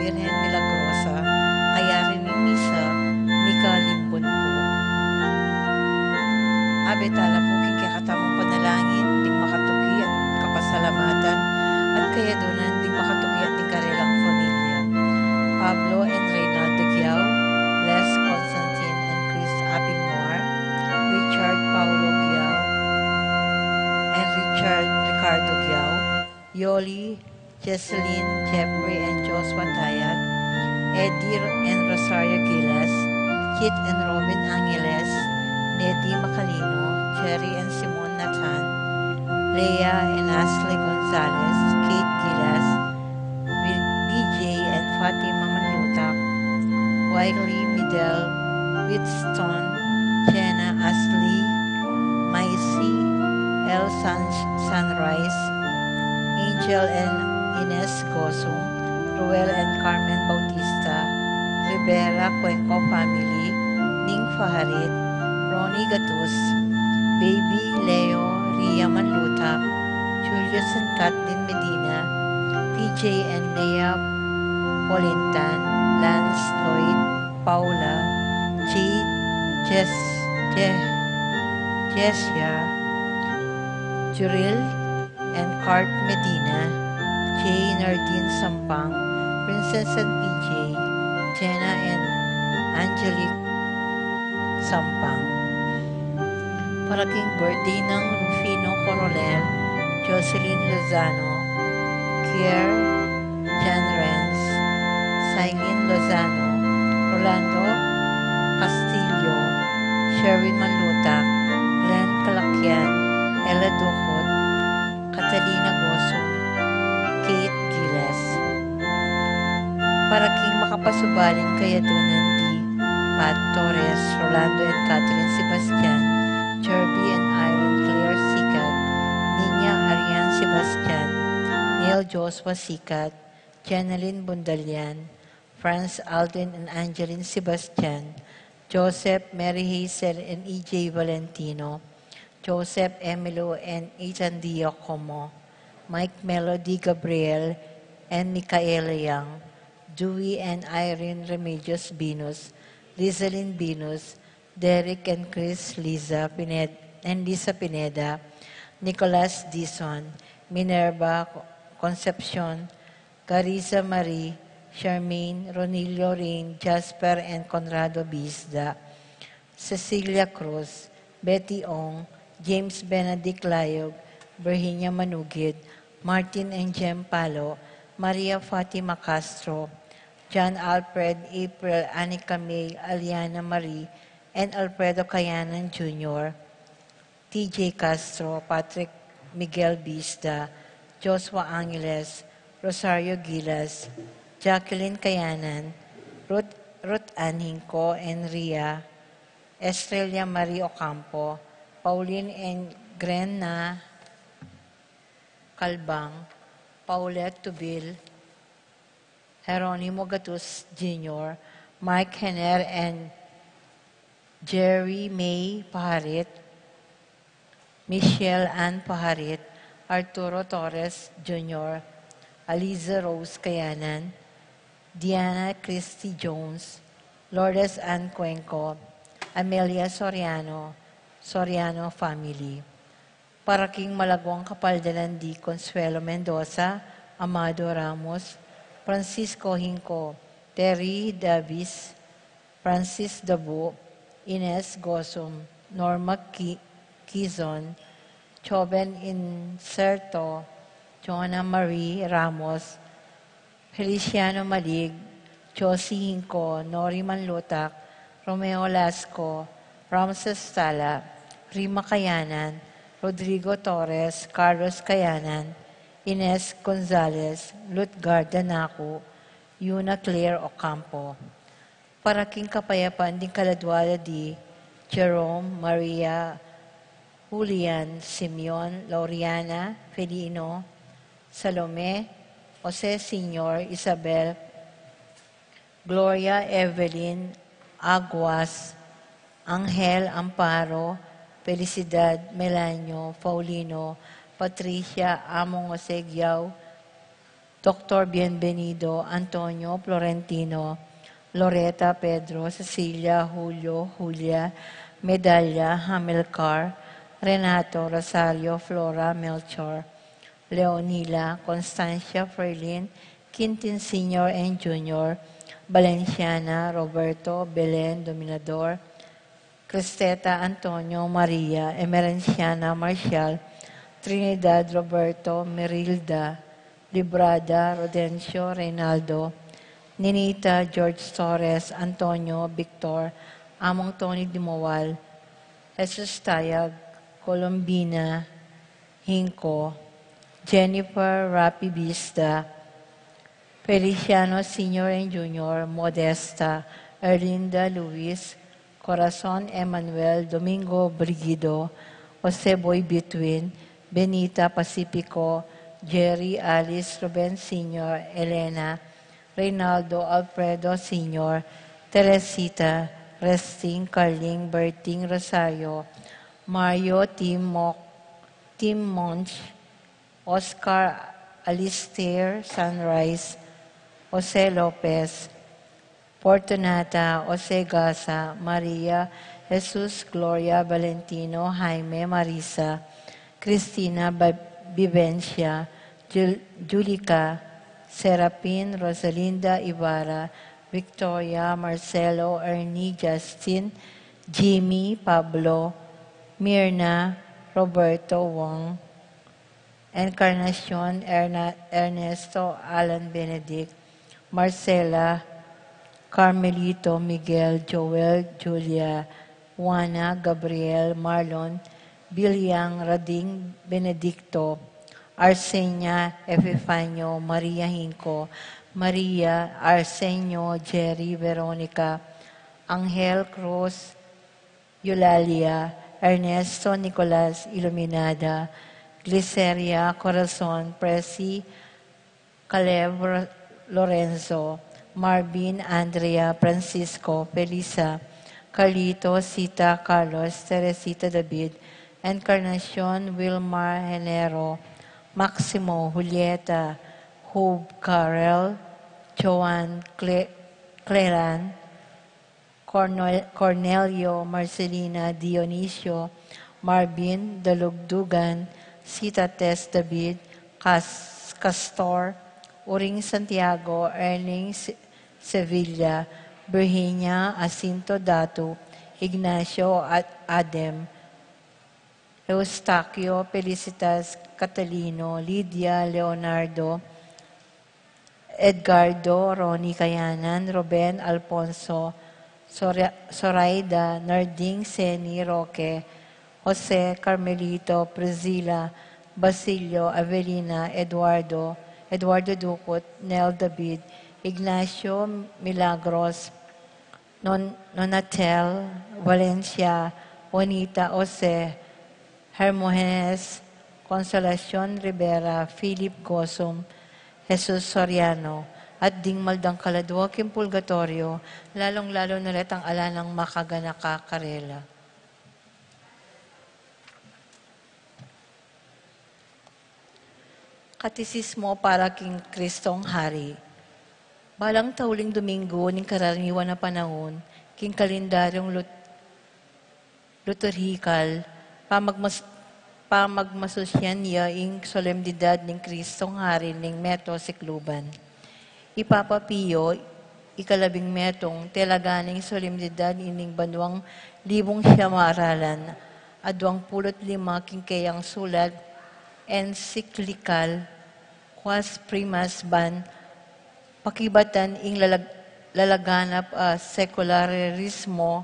Birhen Milagrosa, kaya rin ni Misa, Mika Limpon po. Abe tala po kikakatamong panalangin, ding makatuki at kapasalamatan, at kaya doon ding makatuki at ding karelang pamilya. Pablo and Reynaldo Giao, Les Constantine and Chris Abimor, Richard Paulo Giao, and Richard Ricardo Giao, Yoli, Jesseline, Jeffrey and Joshua Tayag, Eddie and Rosario Gilas, Kit and Robin Angeles, Neddy Macalino, Jerry and Simon Nathan, Leah and Ashley Gonzalez, Kate Gilas, BJ and Fatima Manlutak, Wiley Midel, Whitstone, Jenna Ashley, Maisy, El Sunrise, Angel and Ines Gosong, Ruel and Carmen Bautista, Rivera Cuenco Family, Ning Faharit, Ronnie Gatus, Baby Leo Ria Manlutak, Julius and Kathleen Medina, PJ and Leah Polintan, Lance Lloyd, Paula, Jade, Jessia, Juril and Cart Medina, Jay Nardine Sampang, Princess and PJ, Jenna and Angelique Sampang. Paraking birthday ng Rufino Coronel, Jocelyn Lozano, Kier Jan Renz, Sailin Lozano, Rolando Castillo, Sherwin Manlutak, Glenn Calacyan, Ella Ducot, Catalina Gosong, Kate Giles. Paraking makapasubaling kaya doon di Pat Torres, Rolando and Catherine Sebastian, Jerby and Iron Claire Sikat, Ninya Arian Sebastian, Neil Joshua Sikat, Jeneline Bundalian, Franz Alden and Angeline Sebastian, Joseph, Mary Hazel and EJ Valentino, Joseph Emilio and Ethan Diacomo, Mike Melody Gabriel and Micaela Young, Dewey and Irene Remedios Binus, Lizalyn Binus, Derek and Chris Lisa Pineda, Nicolas Dison, Minerva Concepcion, Carissa Marie, Charmaine, Ronilio Rain, Jasper and Conrado Bisda, Cecilia Cruz, Betty Ong, James Benedict Layog, Virginia Manugid, Martin and Jem Palo, Maria Fatima Castro, John Alfred, April, Anika May, Aliana Marie, and Alfredo Cayanan Jr., TJ Castro, Patrick Miguel Bisda, Joshua Angeles, Rosario Gilas, Jacqueline Cayanan, Ruth Anhinco and Ria, Estrella Marie Ocampo, Pauline and Grenna Calbang, Paulette Tubil, Jeronimo Gatus Jr., Mike Henner and Jerry May Paharit, Michelle Ann Paharit, Arturo Torres Jr., Aliza Rose Cayanan, Diana Christy Jones, Lourdes Ann Cuenco, Amelia Soriano, Soriano Family. Paraking Malagwang Kapaldalan di Consuelo Mendoza, Amado Ramos, Francisco Hinco, Terry Davis, Francis Dabu, Ines Gosum, Norma Quizon, Choben Inserto, Jonah Marie Ramos, Feliciano Malig, Josie Hinco, Nori Manlutak, Romeo Lasco, Ramses Sala, Rima Cayanan, Rodrigo Torres, Carlos Cayanan, Ines Gonzalez, Lutgar Danaco, Yuna Claire Ocampo. Paraking Kapayapaan din Kaladwala di Jerome, Maria, Julian, Simeon, Lauriana, Felino, Salome, Jose Senior, Isabel, Gloria, Evelyn, Aguas, Angel, Amparo, Felicidad, Melanio, Paulino, Patricia, Among Jose Giao, Dr. Bienvenido, Antonio Florentino, Loretta Pedro, Cecilia, Julio, Julia, Medalla, Hamilcar, Renato, Rosario, Flora, Melchor, Leonila, Constancia, Ferlin, Quintin Sr. and Jr., Valenciana, Roberto, Belen, Dominador, Cristeta, Antonio, Maria, Emerenciana, Marcial, Trinidad, Roberto, Merilda, Librada, Rodencio, Reynaldo, Ninita, George Torres, Antonio, Victor, Among Tony Dimowal, Jesus Tayag, Colombina, Hinko, Jennifer Rapi Vista, Feliciano Sr. and Jr., Modesta, Erlinda Luis, Corazon Emmanuel, Domingo Brigido, Jose Boy Between, Benita Pacifico, Jerry Alice Ruben Sr., Elena, Reynaldo Alfredo Sr., Teresita, Resting, Carling, Berting Rosario, Mario Tim Monch, Oscar Alistair Sunrise, Jose Lopez, Fortunata, Jose Gasa, Maria, Jesus, Gloria, Valentino, Jaime, Marisa, Cristina Vivencia, Julica, Serapin, Rosalinda Ibarra, Victoria, Marcelo, Ernie, Justin, Jimmy, Pablo, Mirna, Roberto Wong, Encarnacion, Ernesto, Alan Benedict, Marcela, Carmelito, Miguel, Joel, Julia, Juana, Gabriel, Marlon, Bilyang, Rading, Benedicto, Arsenia, Epifanio, Maria Hinco, Maria, Arsenio, Jerry, Veronica, Angel Cruz, Eulalia, Ernesto Nicolas Iluminada, Gliceria, Corazon, Presi, Caleb Lorenzo, Marvin, Andrea, Francisco, Felisa, Carlito, Sita, Carlos, Teresita David, Encarnacion, Wilmar Genero, Maximo, Julieta, Hub, Carel, Joan, Cleran, Cornelio, Marcelina, Dionisio, Marvin, Dalugdugan, Sita Tess David, Castor, Uring Santiago, Erling Sevilla, Virginia, Asinto Datu, Ignacio Adem, Eustaquio, Felicitas Catalino, Lydia, Leonardo, Edgardo, Ronnie Kayanan, Ruben Alfonso, Zoraida, Narding Seni Roque, Jose Carmelito, Priscilla, Basilio, Avelina, Eduardo Ducot, Nel David, Ignacio Milagros, Nonatel, Valencia, Juanita Jose, Hermogenes, Consolacion Rivera, Philip Gosum, Jesus Soriano, at ding maldang kaladwaking pulgatorio, lalong-lalo na ret ang ala ng makaganaka karela. Katisismo para king Kristong Hari. Balang tauling Domingo ning karaniwan na panahon, king kalendaryong liturhikal, pamagmasusyan niya ing solemnidad ning Kristong Hari ning Meto Sikluban. Ipapapiyo, ikalabing metong telaganing solemnidad ining banwang libong siya maaralan, adwang 25 king kayang sulat, encyclical, quas primas ban, pakibatan ing lalaganap sekularismo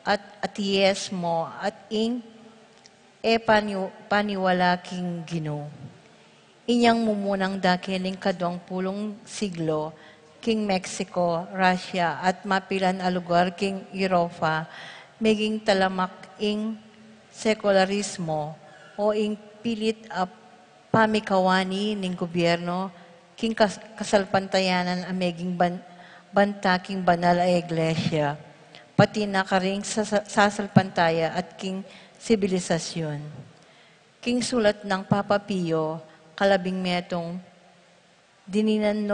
at ateismo at ing paniwala king Ginoo. Inyang mumunang dakiling kadwang pulong siglo, king Mexico, Russia, at mapilan a lugar king Europa, maging talamak ing sekularismo o ing pilit a pamikawani ning gobyerno, king kasalpantayanan a maging banta king banal a iglesia, pati na karing sasalpantaya at king sibilisasyon. King sulat ng Papa Pio, kalabing metong Dininan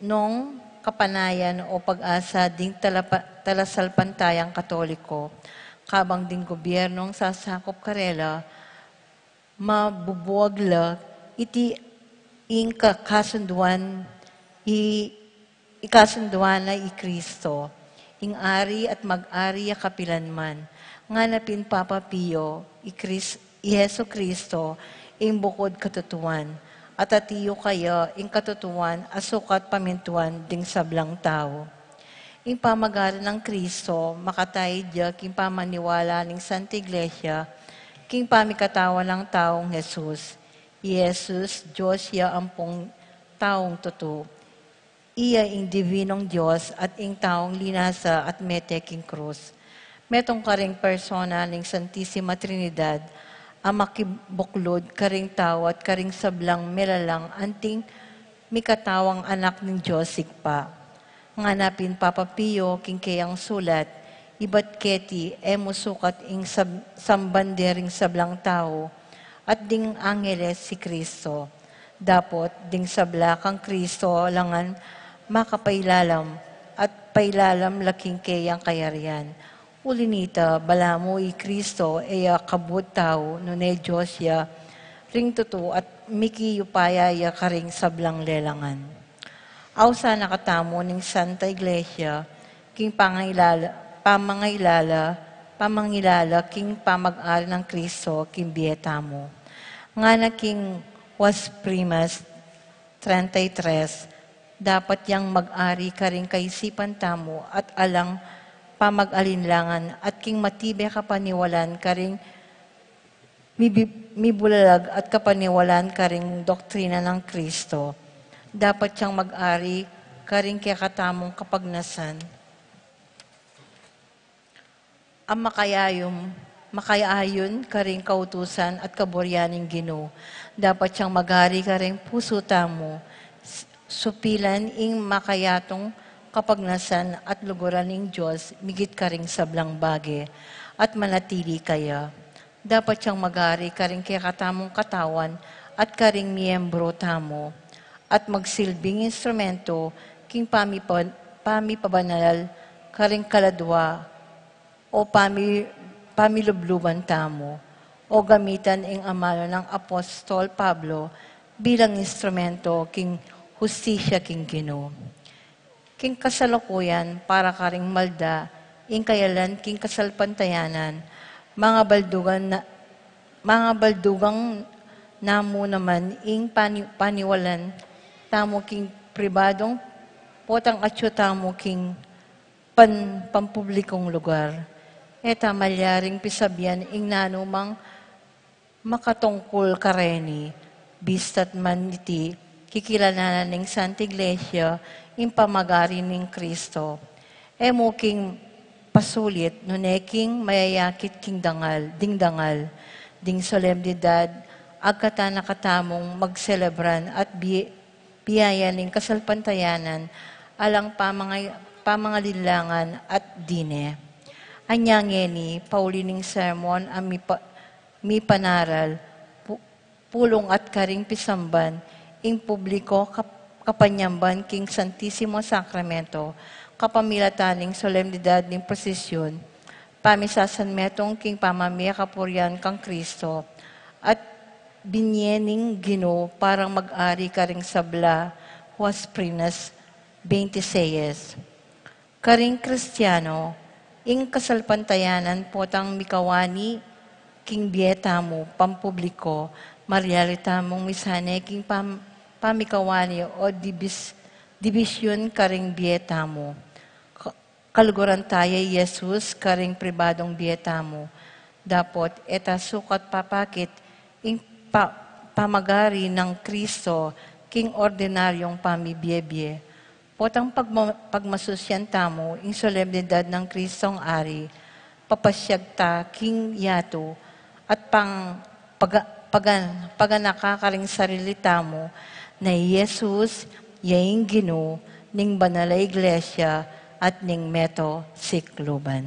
nung kapanayan o pag-asa ding talasalpantayang Katoliko, kabang ding gobyernong sasakop karela, mabubuwag la, iti ing kasunduan, ikasunduan na Kristo, ing ari at mag-ari a kapilanman, nga napin Papa Pio, i Heso Kristo, ing bukod katutuan, at atiyo kaya ing katutuan asukat pamintuan ding sablang tao. Ing pamagaran ng Kristo, makatay diya king pamaniwala ng Santa Iglesia, king pamikatawan ng taong Jesus. Jesus, Diyos ya ampong taong totoo. Iya ing divinong Diyos at ing taong linasa at meteking krus. Metong karing persona ng Santissima Trinidad, ang makibuklod karing tao at karing sablang melalang anting mikatawang anak ng Diyos sigpa. Nganapin Papa Pio king kayang sulat, ibat keti musukat ing sambandering sablang tao at ding angeles si Kristo. Dapot ding sabla kang Kristo langan makapailalam at pailalam laking kayang kayarian. Ulinita, balamo i Kristo, kabut tao, nune Diyos ya, ring tuto at mikiyupaya ya karing sablang lelangan. Aw sa nakatamo ng Santa Iglesia, king pamangilala, king pamag-ari ng Kristo, king bietamo. Nga na king was primas 33, dapat yang mag-ari karing kaisipan tamo at alang pamag-alinlangan at king matibay kapaniwalan karing mibulalag at kapaniwalan karing doktrina ng Kristo. Dapat siyang mag-ari karing kakatamong kapagnasan. Ang makayayon karing kautusan at kaburyaning Ginoo. Dapat siyang mag-ari karing puso tamo. Supilan ing makayatong kapagnasan at luguran ng Diyos, migit karing sablang bage, at manatili kaya. Dapat siyang mag-ari karing katamong katawan at karing miyembro tamo, at magsilbing instrumento king pamipabanal karing kaladwa o pamilubluban tamo, o gamitan ing amalo ng Apostol Pablo bilang instrumento king hustisya king Ginoo. King kasalukuyan para karing malda, ing kayalan king kasalpantayanan, mga baldugang namo naman ing paniwalan, tamo king pribadong potang atyo tamo king pampublikong lugar. Eta malyaring pisabyan ing nanumang makatungkol kareni, bistat man iti kikilalanan ng Santa Iglesia, ing pamagari ng Kristo. Emo king pasulit, nuneking mayayakit king dangal, ding solemnidad, agkata nakatamong magselebran at biyaya ng kasalpantayanan, alang pamangalilangan at dine. Anyangeni, Paulining sermon, ang mi panaral, pulong at karing pisamban, ing publiko kapanyamban king Santissimo Sacramento, kapamilataning solemnidad ng prosesyon, pamisasan metong king pamamaya kapuryan kang Kristo, at binyening Ginoo parang mag-ari karing sabla, was prinas 26. Karing Kristiyano, ing kasalpantayanan potang mikawani, king bietamo, pampubliko, marialita mong misane, king pamikawani o dibisyon karing bietamo. Kaluguran tayo, Jesus, karing pribadong bietamo. Dapot, eta sukat papakit, ing pamagari ng Kristo, king ordinaryong pamibiyebye. Potang pagmasusyan tamo, ing solemnidad ng Kristong Ari, papasyagta, king yato, at paganakakaring sarili tamo, na Jesus, yaing Ginoo, ning banal na Iglesia, at ning meto sikluban.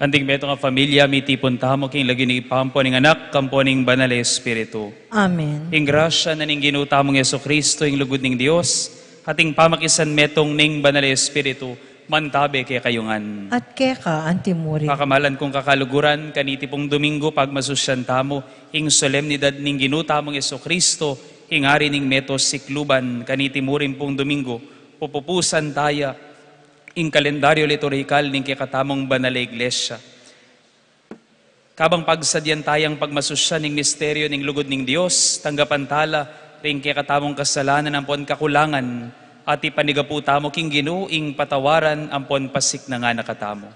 Anting beto nga pamilya, mitipon tamo king lagi ni ipampo ning anak, kampo ning banal na Espiritu. Amen. Ing grasya na ning ginutamong Yeso Kristo, ing lugod ning Dios, ating pamakisan metong ning banal na Espiritu, mantabe kay kayungan. At keka, antimuri. Kakamalan kong kakaluguran, kaniti pong Domingo, pagmasusyan tamo, ing solemnidad ning ginutamong Yeso Kristo, ing ari ning metos sikluban, kaniti murin pong Domingo, pupupusan taya, ing kalendaryo liturhikal ning kikatamong banal na Iglesia. Kabang pagsadyan tayang pagmasusyan ning misteryo ning lugod ning Dios, tanggapan tala ring kikatamong kasalanan ampon kakulangan, at ipanigapu tamo king Ginoo ing patawaran ampon pasik na nga nakatamo.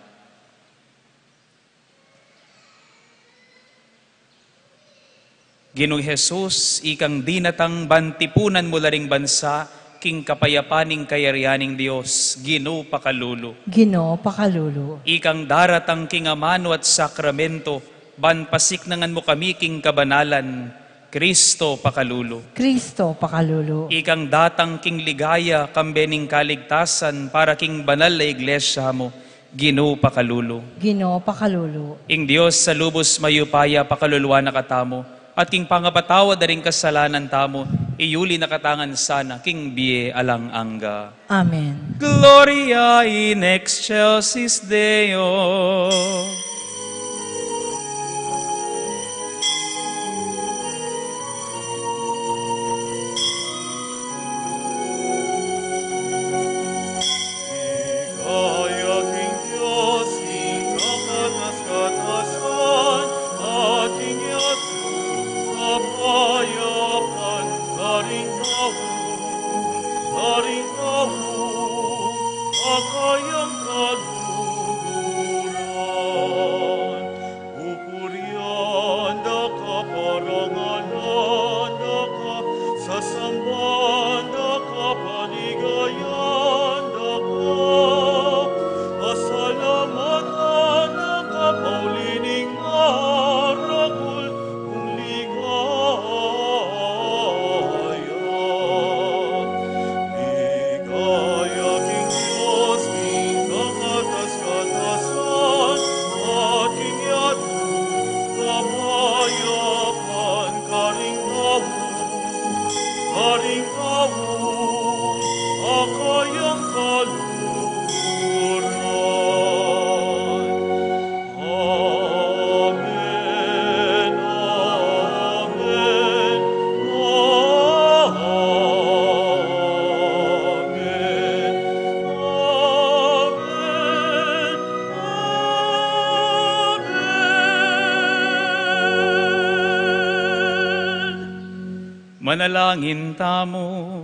Ginoong Jesus, ikang dinatang bantipunan mo laring bansa, king kapayapaning kayarianing Dios, Ginoo pakalulu. Ginoo, pakalulu. Ikang daratang king amano at sakramento, banpasik nangan mo kami king kabanalan, Kristo pakalulu. Kristo, pakalulu. Ikang datang king ligaya, kambening kaligtasan, para king banal na iglesia mo, Ginoo pakalulu. Ginoo, pakalulu. Ing Dios sa lubos mayupaya, pakaluluwa na katamo, at king pangapatawa daring kasalanan tamo, iyuli na katangan sana, king biye alang angga. Amen. Gloria in excelsis Deo. Manalangin tamo.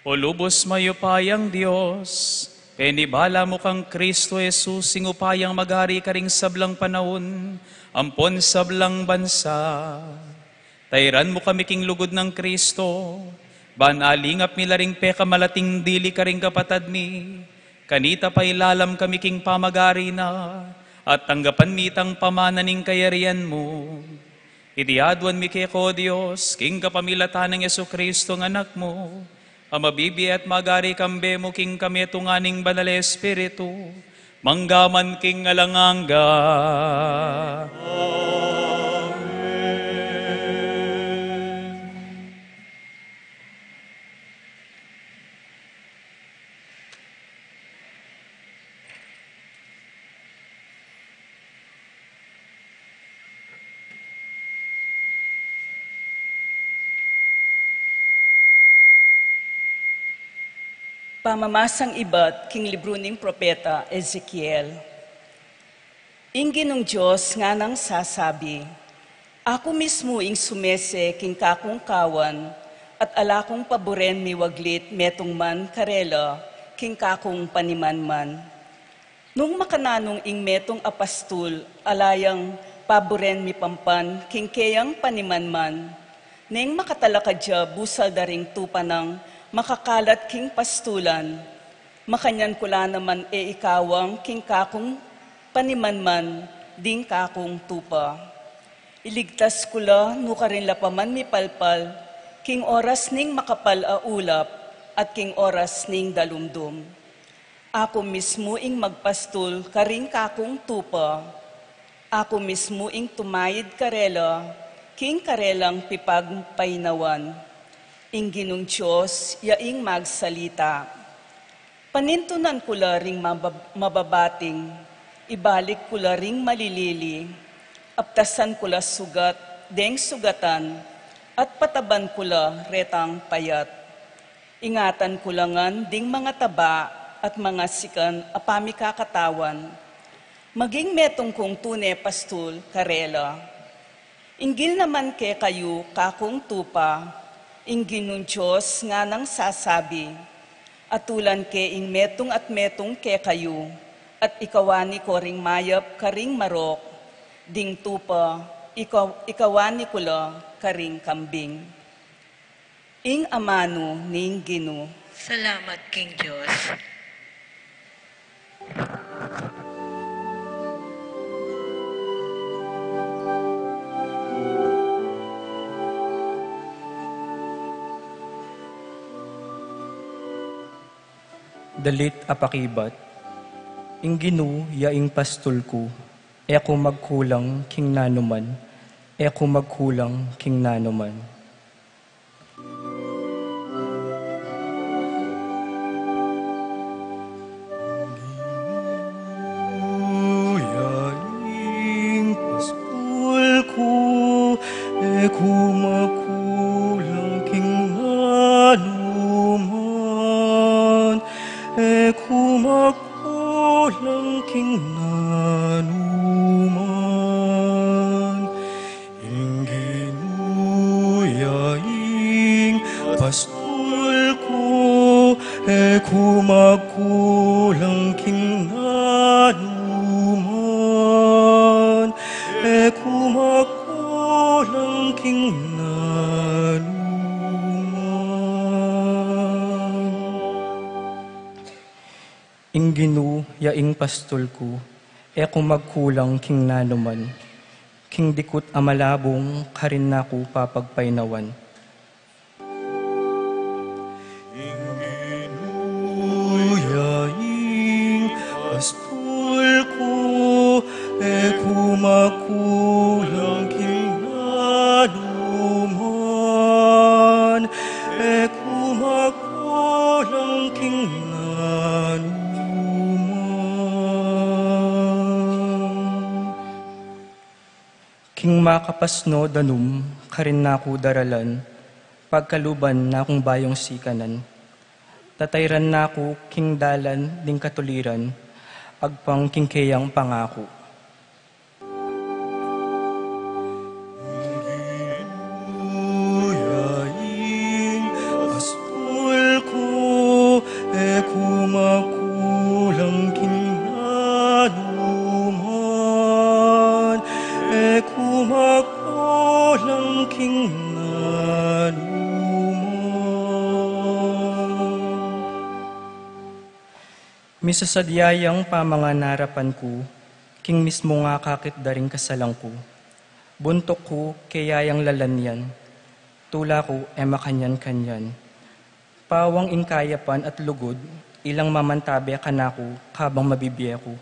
O lubos mayupayang Diyos, penibala mo kang Kristo Jesus, sing upayang magari karing sablang panahon, ampon sablang bansa. Tayran mo kami king lugod ng Kristo, banalingap milaring peka malating dili karing kapatad mi, kanita pa ilalam kami king pamagari na, at tanggapan mitang pamananing kayarian mo. Itiadwan mi kay ko Diyos, king kapamilatan ng Yesu Kristo ng anak mo, amabibi at magari kambe mo king kami tunganing banal na Espiritu, manggaman king alanganga. Pamamasang iba't king libro ning propeta Ezekiel. Ingin ng Diyos nga nang sasabi, ako mismo ing sumese king kakong kawan, at alakong paboren mi waglit metong man karela, king kakong panimanman. Nung makananong ing metong apastul, alayang paboren mi pampan, king kayang panimanman, neng makatalakadya busal daring tupanang, makakalat king pastulan, makanyan kula naman ikawang king kakong panimanman, ding kakong tupa. Iligtas kula nukarin lapaman mi palpal, king oras ning makapal a ulap, at king oras ning dalumdum. Ako mismo ing magpastol karing kakong tupa. Ako mismo ing tumayid karela, king karelang pipag painawan. Ing Ginong Diyos, yaing magsalita. Panintunan ko ring mababating, ibalik ko ring malilili, aptasan ko sugat, deng sugatan, at pataban ko retang payat. Ingatan ko langan ding mga taba at mga sikan apami kakatawan. Maging metong kong tune pastol karela. Inggil naman ke kayo kakong tupa, inggil ng Diyos nga nang sasabi, atulan ke ing metong at metong ke kayo, at ikawani ko ring mayap karing marok, ding tupa, ikawani ko karing kambing. Ing amano ning Gino. Salamat, King Diyos. Dalit apakibat, ing Gino yaing pastol ko, ako magkulang king nanuman, ako magkulang king nanuman. Ingginu yaing pastol ko, ako magkulang king nanuman, king dikot amalabong karin naku papagpainawan. Ingginu yaing pastol ko, ako magkulang king nanuman, ako magkulang king nanuman. King makapasno danum, karin naku daralan, pagkaluban na akong bayong sikanan. Tatayran naku king dalan ding katuliran, agpang king kayang pangako. Yaing pastol ko, ako makulang king nanuman, ako makulang king nanuman. Misasadyayang pamanganarapan ko, king mismo nga kakit daring kasalang ko. Buntok ko kayayang lalanyan, tula ko makanyan-kanyan. Pawang ingkayapan at lugod, ilang mamantabe kanako habang mabibiya ko.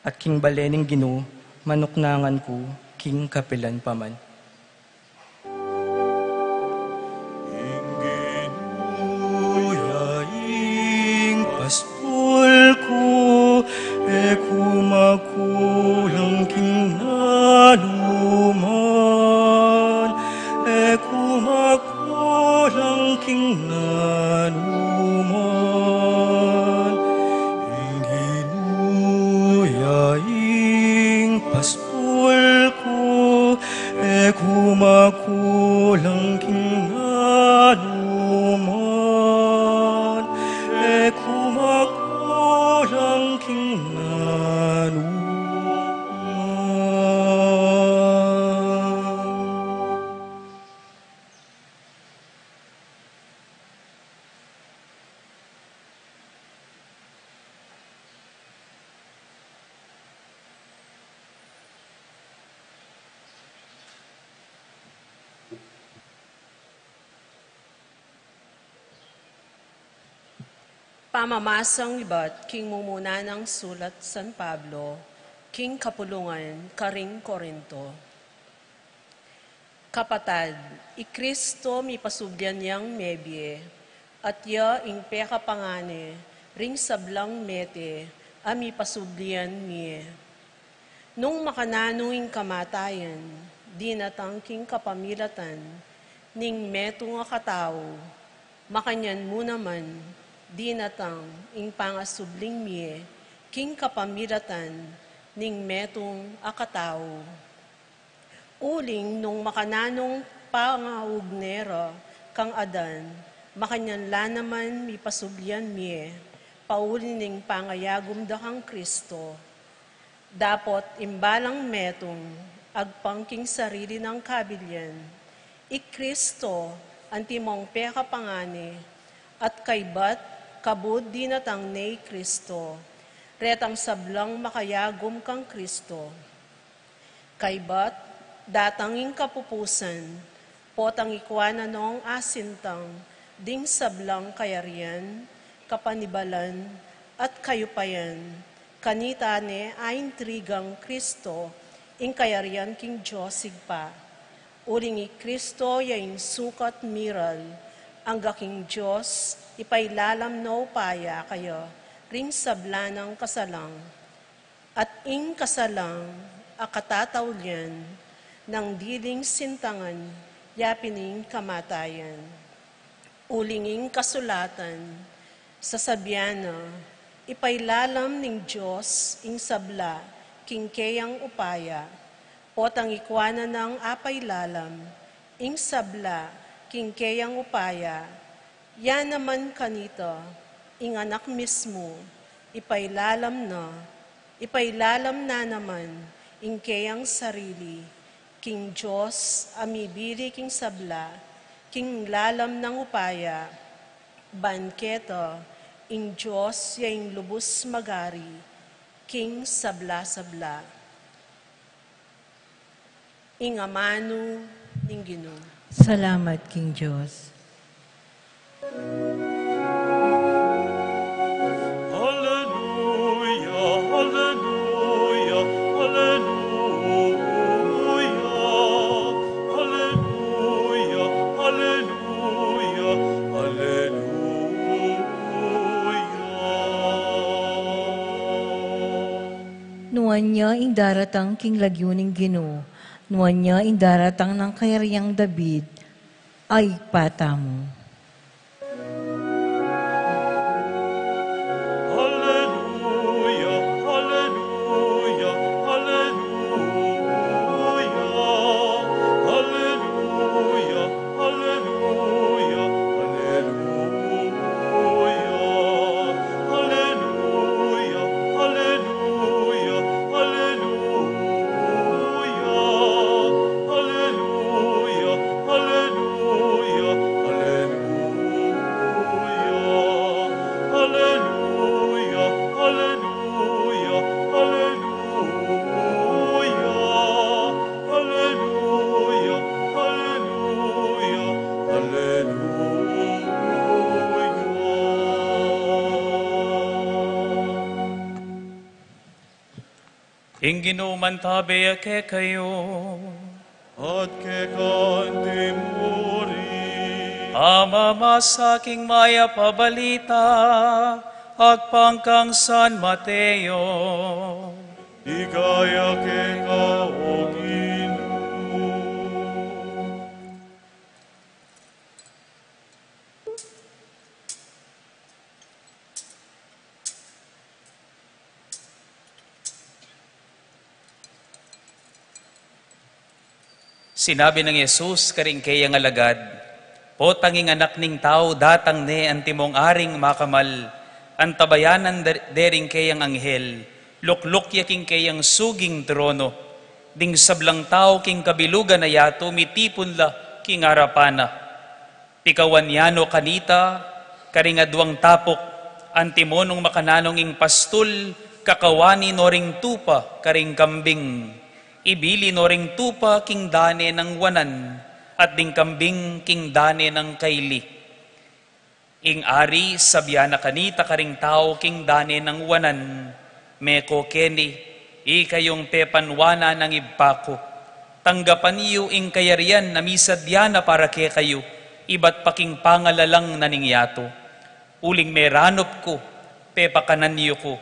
At king balening Gino, manuknangan ko, king kapilan paman. Ingginu yaing pastol ko, ako makulang king nanuman, ako makulang king nanuman. Ingginu yaing pastol ko, ako makulang king nanuman, ako makulang king nanuman. Pamamasang iba't king mumuna ng sulat San Pablo, king kapulungan, karing Korinto. Kapatad, Kristo mi pasubyan yang mebye, at ya ing peka pangane, ring sablang mete, ami pasubyan miye. Nung makananong kamatayan, di natangking kapamilatan, ning meto nga katao, makanyan mo naman, di natang ing pangasubling miye, king kapamilatan, ning metong akatao. Uling nung makananong pangaugnera, kang adan, makanyan la naman mi pasubyan miye, paulin ning pangayagum da kang Kristo. Dapot imbalang metong, agpangking sarili ng kabilyan, Kristo, antimong peka pangani, at kaybat, kabud di natang ni Kristo, retang sablang makayagom kang Kristo. Kaybat, datanging kapupusan, potang ikwana nung asintang, ding sablang kayarian, kapanibalan, at kayupayan, kanitane aing trigang Kristo, ing kayarian king Diyosig pa. Uring Kristo yaing sukat miral, ang gaking Diyos, ipailalam no paya kayo, ring sabla ng kasalang. At ing kasalang, akatatawlyan, ng diling sintangan, yapining kamatayan. Ulinging kasulatan, sasabyana, ipailalam ning Diyos, ing sabla, kingkeyang upaya, potang ikwana ng apailalam, ing sabla, kingkeyang upaya, yan naman kanito, ing anak mismo, ipailalam na naman, ing keyang sarili, king Diyos, amibili king sabla, king lalam ng upaya, banketo, ing Diyos, yaing lubos magari, king sabla-sabla. Ing amano, ning Ginoo. Salamat, King Diyos. Hallelujah, hallelujah, hallelujah, hallelujah, hallelujah, hallelujah. Nuwan niya ing daratang king lagyuning Ginoo, nuwan niya ing daratang ng kayariang David, ay pata mo. Hallelujah, hallelujah, hallelujah, hallelujah, hallelujah, hallelujah, hallelujah, hallelujah, hallelujah, hallelujah, hallelujah, hallelujah, hallelujah, hallelujah, hallelujah. Inginuman tabi ke kayo, At kekante muri, Ama masaking maya pabalita, agpangkang San Mateo. igaya ke kaoginu. Sinabi ng Yesus karing kayang alagad, potanging anak ning tao datang ne antimong aring makamal, antabayanan dering kayang anghel, lukluk yaking kayang suging trono, ding sablang tao king kabilugan na yato mitipon la king arapana. Pikawan yano kanita, karingadwang tapok, antimonong makananong ing pastul, kakawani noring tupa karing kambing. Ibili no ring tupa king dane ng wanan, at ding kambing king dane ng kaili. Ing ari sabyana kanita karing tao king dane ng wanan, meko keni, ikayong pepanwana ng ibako. Tanggapan niyo ing kayarian na misadyana para ke kayo, iba't paking pangalalang naningyato. Uling meranop ko, pepakanan niyo ko,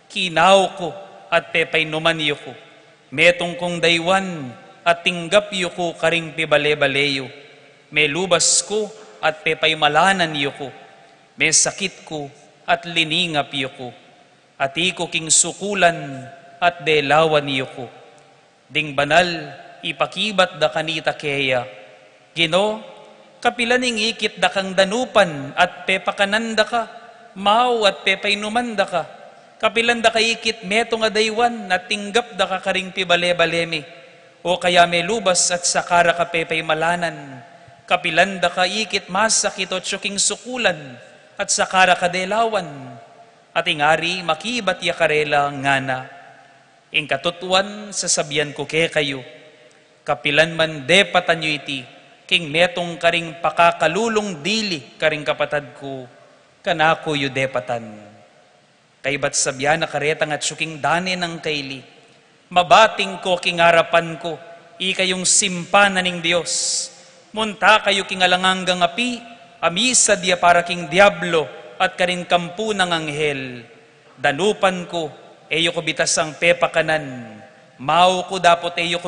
kinaw ko, at pepainuman niyo ko. Metong kong daywan, at tinggap niyo ko karing pibale-baleyo. May lubas ko, at pepaymalanan niyo ko. May sakit ko, at liningap niyo ko. At iko king sukulan, at delawan niyo ko. Ding banal, ipakibat da kanita keya. Gino, kapilaning ikit da kang danupan at pepakananda ka, mau at pepainumanda ka. Kapilan da kaikit meto nga daywan at tinggap da ka karing pibale-balemi. O kaya may lubas at sakara ka pepaymalanan. Kapilan da kaikit masakit o tsuking sukulan at sakara ka delawan. At ingari makibat yakarela ngana. Ing katutuan sasabihan ko ke kayo. Kapilan man de patanyo iti, king metong karing pakakalulong dili karing kapatad ko, kanako yu de patan. Kay ba't sabyan na karetang at syuking dane ng kaili, mabating ko king harapan ko, ikayong simpanan ng Diyos. Munta kayo king alanganggang api, amisa dia para king diablo, at karin kampu ng anghel. Danupan ko, eyo ko bitas ang pepakanan, mau ko dapot eyo ko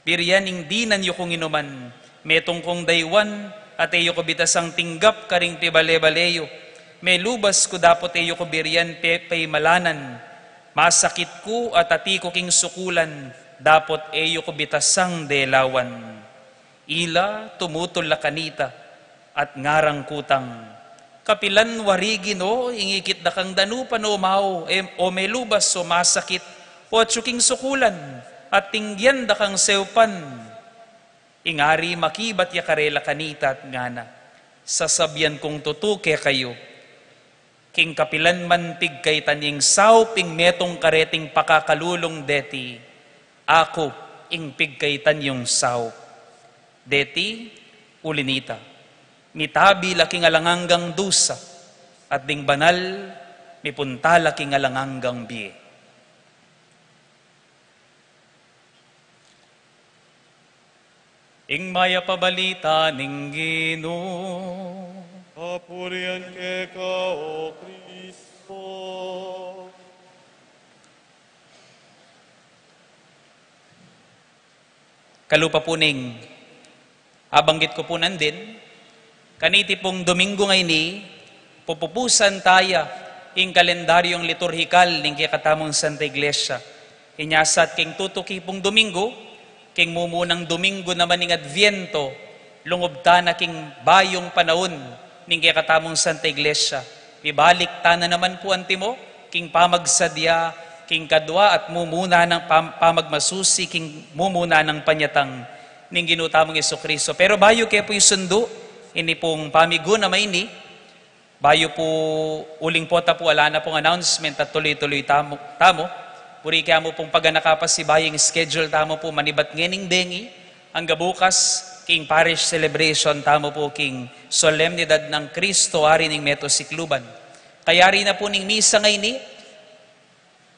biryaning dinan yu kong inuman, metong kong daywan, at eyo ko bitas ang tinggap karing tibale-baleyo. May lubas ko dapot eyo ko biryan pepay malanan, masakit ko at ati ko king sukulan, dapot eyo ko bitas ang delawan. Ila tumutol la kanita, at ngarang kutang, kapilan warigino, ingikit da kang danupan o mao, o may lubas o masakit, o tsuking sukulan, at tingyan da kang sewpan. Ingari makibat yakarela kanita at ngana. Sasabyan kong tutuke kayo. King kapilan man pigkay tanying sauping metong kareting pakakalulong deti. Ako ing pigkay tanyong saup. Deti ulinita. Mitabi laking alanganggang dusa. At ding banal mipunta laking alanganggang biye. Ing maya pabalita ning Ginoo. Papurihan ke ka, O Kristo. Kalupa po ning, abanggit ko po nandin, kaniti pong Domingo ngay ni, pupupusan taya ing kalendaryong liturhikal ning kikatamong Santa Iglesia. Inyasat king tutuki pong Domingo, king mumunang Domingo naman ning Adviento, lungob ta na king bayong panahon ning kikatamong Santa Iglesia. Ibalik ta na naman po antimo, king pamagsadya, king kadwa at mumuna ng pamagmasusi, king mumuna ng panyatang ning ginutamong Jesucristo. Pero bayo kaya po yung sundo, ini pong pamigo na may ini, bayo po uling pota po ala na pong announcement at tuloy-tuloy tamo. Puri kaya mo pong paganakapas si baying schedule tamo po manibat ngening dengi, ang gabukas king parish celebration tamo po king solemnidad ng Kristo ari ning Meto Sikluban. Kaya rin na po ning misa ngay ni,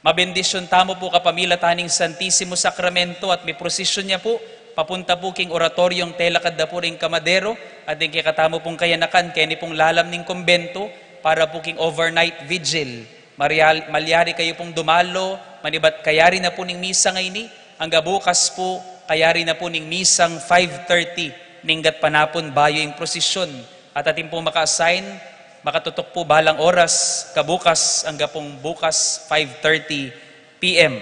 mabendisyon tamo po kapamila taning Santissimo Sacramento at may prosesyon niya po, papunta po king oratoryong telakad da po ring Kamadero at din kikatamo pong kayanakan kaya ni pong lalam ning kumbento para po king overnight vigil. Malyari kayo pong dumalo, manibat kayari na po ning misa ngay ni, ang gabukas po kayari na po ning misang 5:30 ninggat panapon bayo yung prosesyon at atin po maka-assign, makatutok po balang oras kabukas ang gapong bukas 5:30 p.m.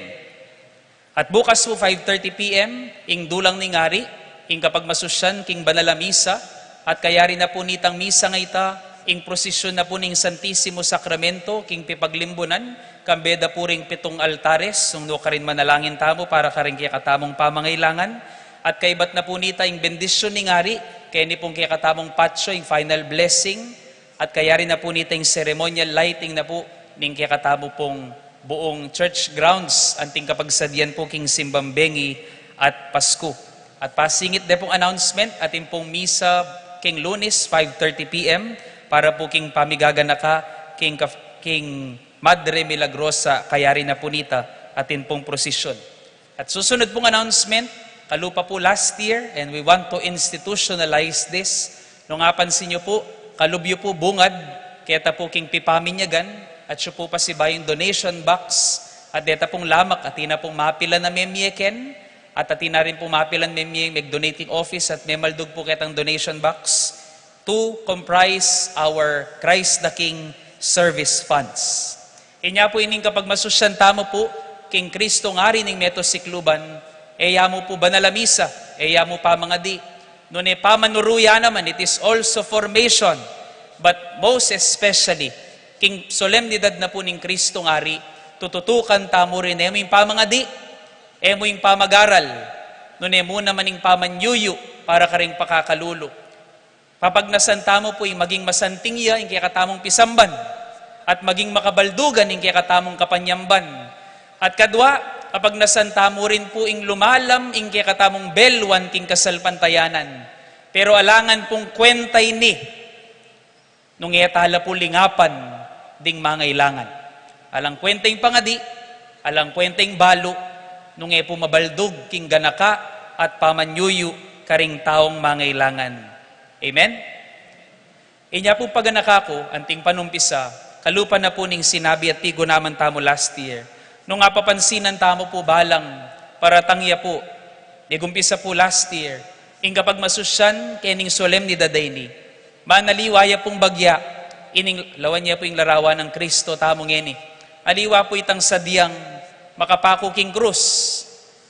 At bukas po 5:30 p.m. ing dulang ningari, ing kapag masusyan king banala misa at kayari na po nitang misa ngay ta, ing prosesyon na po ning Santissimo Sacramento, king pipaglimbunan, kambeda po ring 7 altares, sung no karin manalangin tamo para karing kikatamong pamangailangan, at kaibat na po nita ing bendisyon ning ari, kaya ni pong kikatamong patso, ing final blessing, at kaya rin na po nita ing ceremonial lighting na po, ning kikatamo pong buong church grounds, anting kapagsadyan po king Simbambengi at Pasko. At pasingit de pong announcement, ating pong misa king Lunes, 5:30 p.m. para po king pamigaganaka, king Madre Milagrosa, Kayari na punita, atin pong prosesyon. At susunod pong announcement, kalupa po last year, and we want to institutionalize this. Nung apansin nyo po, kalubyo po bungad, kaya po king pipaminyagan, at siya po pasibayong donation box, at deta pong lamak, at ina pong mapilan na memyeken, at atina rin po mapilan memyeng donating office, at memaldug po kitang donation box, to comprise our Christ the King service funds. Inya po ining kapag masusyanta mo po, king Kristo nga rin ng metosikluban, eya mo po banalamisa, eya mo pa mga di. Nune pamanuruya naman, it is also formation. But most especially, king solemnidad na po ng Kristo nga rin, tututukan tamo rin emo yung pamangadi, emo yung pamagaral, nune mo naman yung pamanyuyu, para ka rin pakakalulo. Papagnasan tamo po yung maging masantingya, yung kaya katamong pisamban, at maging makabaldugan, yung kaya katamong kapanyamban. At kadwa, kapag nasanta mo rin po ing lumalam, ing kaya katamong belwan, king kasalpantayanan. Pero alangan pong kwentay ni, nung iatala po lingapan, ding mangailangan. Alang kwenteng pangadi, alang kwenteng balo, nung po mabaldug, king ganaka, at pamanyuyu, karing taong mangailangan. Amen? Inya po paganaka ko, anting panumpisa, kalupa na po ning sinabi at tigo naman tamo last year. Nung apapansinan tamo po balang para tangya po, nigumpisa po last year, ing kapag masusyan, kening solemnidad ni, manaliwaya pong bagya, ining lawan niya po yung larawan ng Kristo tamong ngeni. Aliwa po itang sadyang makapako king krus.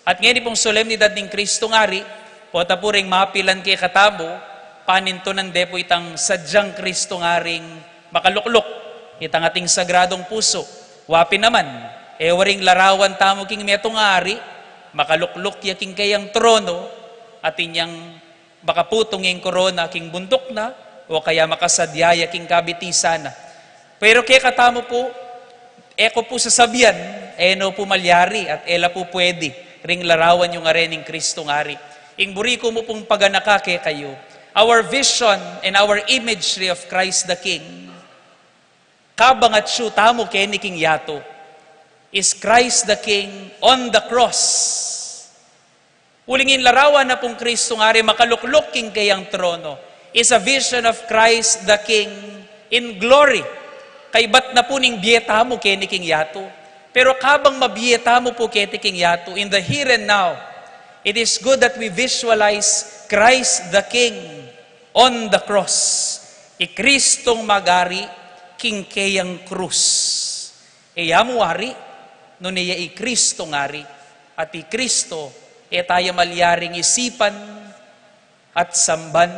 At ngeni pong solemnidad ng Kristo ngari, po tapuring mapilan kay katabo, paninto ng depo itang sadyang Kristo ngaring makaluklok, itang ating sagradong puso. Wapi naman, waring larawan tamo king metong ari, makaluklok yaking kayang trono, at inyang makaputong yung korona king bundok na, o kaya makasadyaya king kabitisa na. Pero kaya katamo po, eko po sasabihan, eno po malyari, at ela po pwede, ring larawan yung arening Kristo ngari. Ing buriko mo pong paganaka kay kayo, our vision and our imagery of Christ the King, kabang at siyo tamo keni king yato, is Christ the King on the cross. Ulingin larawan na pong Kristo ngari makaluklok king kayang trono, is a vision of Christ the King in glory. Kay bat na po ning biyeta mo keni king yato. Pero kabang mabiyeta mo po keni king yato, in the here and now, it is good that we visualize Christ the King on the cross. Kristong magari king kayang krus. Yamuari, no niya Kristo ngari, at Kristo, tayo malyaring isipan at samban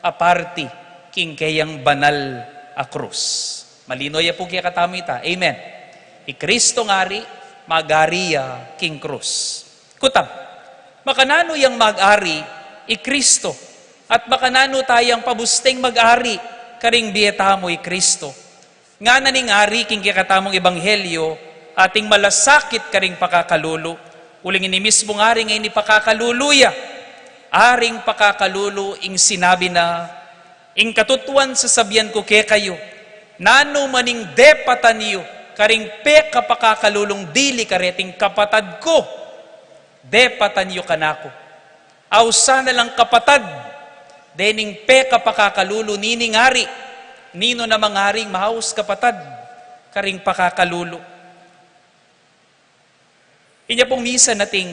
aparti king kayang banal a krus. Malinoy po kaya katamita. Amen. Kristo ngari, magariya king krus. Kutam, makanano yang mag-ari, Kristo, at makanano tayang pabusteng mag-ari, karing biyeta mo Kristo. Nga na ning ari king kakatamong ebanghelyo, ating malasakit karing pakakalulo. Uling ini mismo nga rin ngayon ipakakaluluya. Aring pakakalulo ing sinabi na, ing katutuan sa sabihan ko kay kayo, nano maning depatan niyo, karing pe kapakakalulong dili kareting kapatad ko, depatan niyo kanako. Awsa na lang kapatad, dening pe kapakakalulo nining ari, nino na mangaring mahaus kapatad, karing pakakalulo. Inya pong misa nating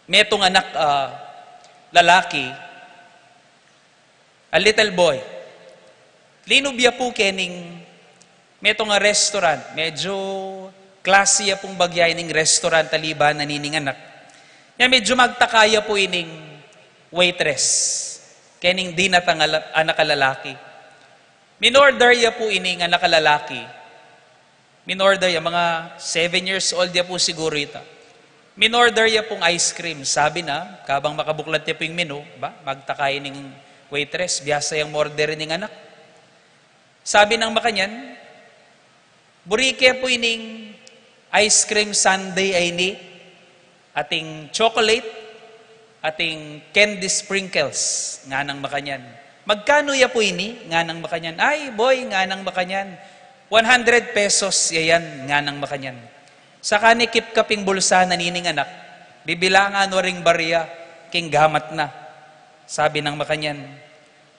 metong anak lalaki, a little boy. Linubya po kening metong nga restaurant, medyo klase pong bagyay ning restaurant taliban na nining anak. Ya medyo magtakaya po ining waitress, kening di natang anak lalaki. Minorder ya po ining anak lalaki. Minorder ya, mga 7 years old ya po siguro ito. Minorder ya pong ice cream. Sabi na, kabang makabuklat ya po yung menu, ba? Magtakay ng waitress, biyasa yung order ng anak. Sabi ng makanyan, burike po ining ice cream sundae ay ni, ating chocolate, ating candy sprinkles, nga ng makanyan. Magkano ya po ini? Nga nang makanyan. Ay, boy, nga nang makanyan. 100 pesos yayan, nga nang makanyan. Sa kanikip kaping bulsa na nining anak, bibilangan o ring barya, king gamat na. Sabi ng makanyan,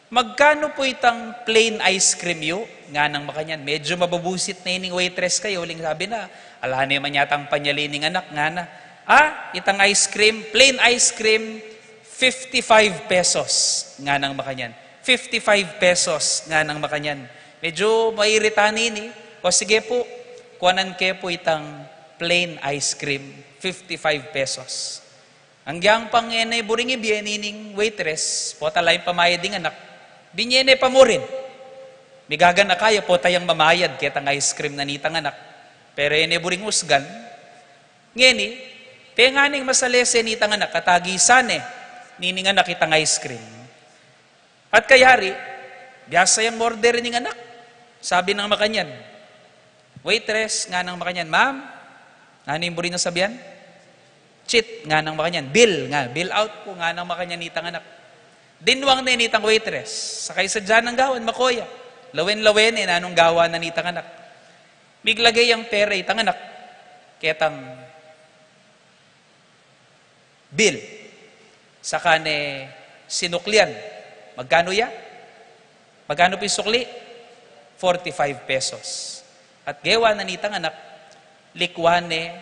magkano po itang plain ice cream yo? Nga nang makanyan. Medyo mababusit na ining waitress kayo. Uling sabi na, alahan naman yatang panyalining anak, nga na. Itang ice cream, plain ice cream, 55 pesos. Nga nang makanyan. 55 pesos. Nga nang makanyan. Medyo mairitanin O sige po, kuwanan kayo po itang plain ice cream, 55 pesos. Hanggang pang enay buring ibiyenining waitress, po talay pamayad ding anak, binyene pa mo rin. Migagan na kaya po tayang mamayad kitang ice cream na nitang anak. Pero enay buring usgan, ngeni, tenganing masalese nitang anak, katagisan nining anak itang ice cream. At kayari, biyasa yung order ning anak. Sabi ng makanyan, waitress, nga nang makanyan, ma'am, ano yung burin na sabihan? Cheat, nga nang makanyan. Bill out po, nga nang makanyan nitang anak. Dinwang na nitang waitress. Sakay sa dyan ng gawan, makoya. Lawen-lawen anong gawa na nitang anak. Miglagay ang pera itang anak. Ketang bill. Saka sinuklian. Magkano ya? Magkano po yung sukli? 45 pesos. At gawa na nitang anak, likwane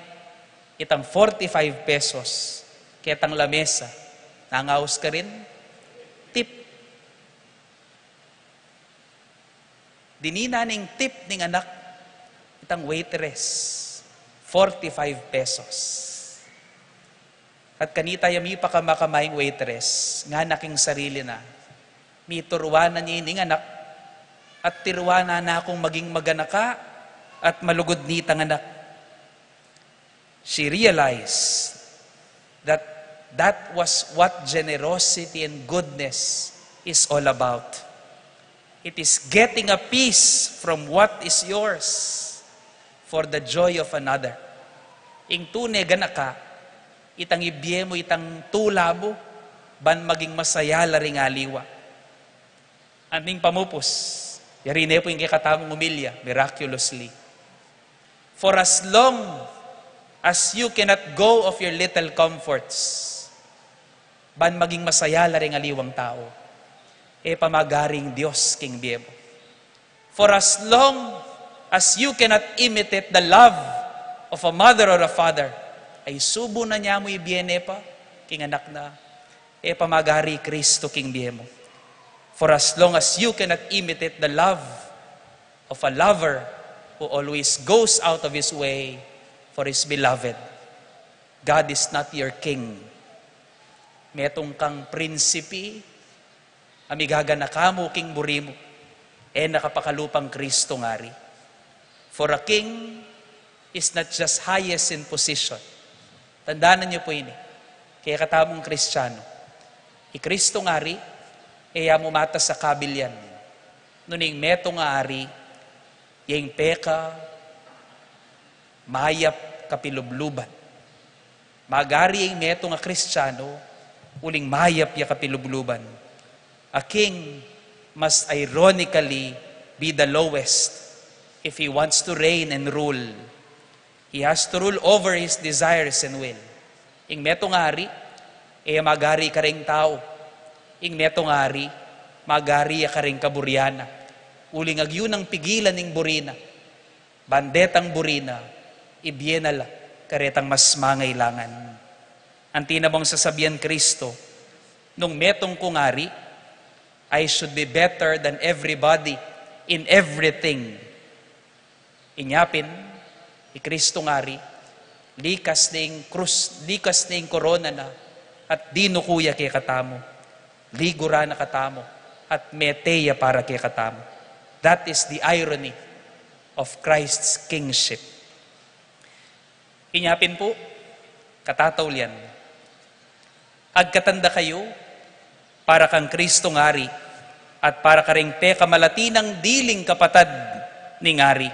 itang 45 pesos. Ketang lamesa. Nangaos ka rin? Tip. Dininaning tip ning anak, itang waitress. 45 pesos. At kanita yami pa kamakamayang waitress, nga naking sarili na, miturwanan niya ining anak, at tirwana na akong maging maganaka, at malugod nitang anak. She realized that that was what generosity and goodness is all about. It is getting a piece from what is yours for the joy of another. Ing tune ganaka, itang ibiye mo, itang tula mo, ban maging masaya laring aliwa. Anting pamupos, yarine po yung kikatamong umilya, miraculously. For as long as you cannot go of your little comforts, ban maging masaya laring aliwang tao, pamagaring Diyos king biyemo. For as long as you cannot imitate the love of a mother or a father, ay subo na niya mo ibiene pa, king anak na, pamagari Kristo king biyemo. For as long as you cannot imitate the love of a lover who always goes out of his way for his beloved, God is not your king. Metong kang prinsipi, amigaga na kamo king burimo, nakapakalupang Kristo ngari. For a king is not just highest in position. Tandaan niyo po ini. Kaya katamong Kristiyano, Kristo ngari, mumata sa kabilyan. Nuning meto nga ari, yung peka, mayap kapilubluban. Magari yung meto nga Kristiyano, uling mayap ya kapilubluban. A king must ironically be the lowest if he wants to reign and rule. He has to rule over his desires and will. Ing meto nga ari, magari ka ring tao. Ing meto nga ari, magari ka ring kaburyana. Uling agyo ng pigilan ning burina. Bandetang burina, ibiyenala, karetang mas mangailangan. Ang tinabang sasabihan Kristo, nung metong kungari, I should be better than everybody in everything. Inyapin, Kristo ngari, likas ning krus, likas ning korona na, at dinukuya kay katamo, ligura na katamo, at meteya para kay katamo. That is the irony of Christ's kingship. Inyapin po, katatawlian, agkatanda kayo, para kang Kristo ngari, at para ka ring peka malatinang diling kapatad ni ngari.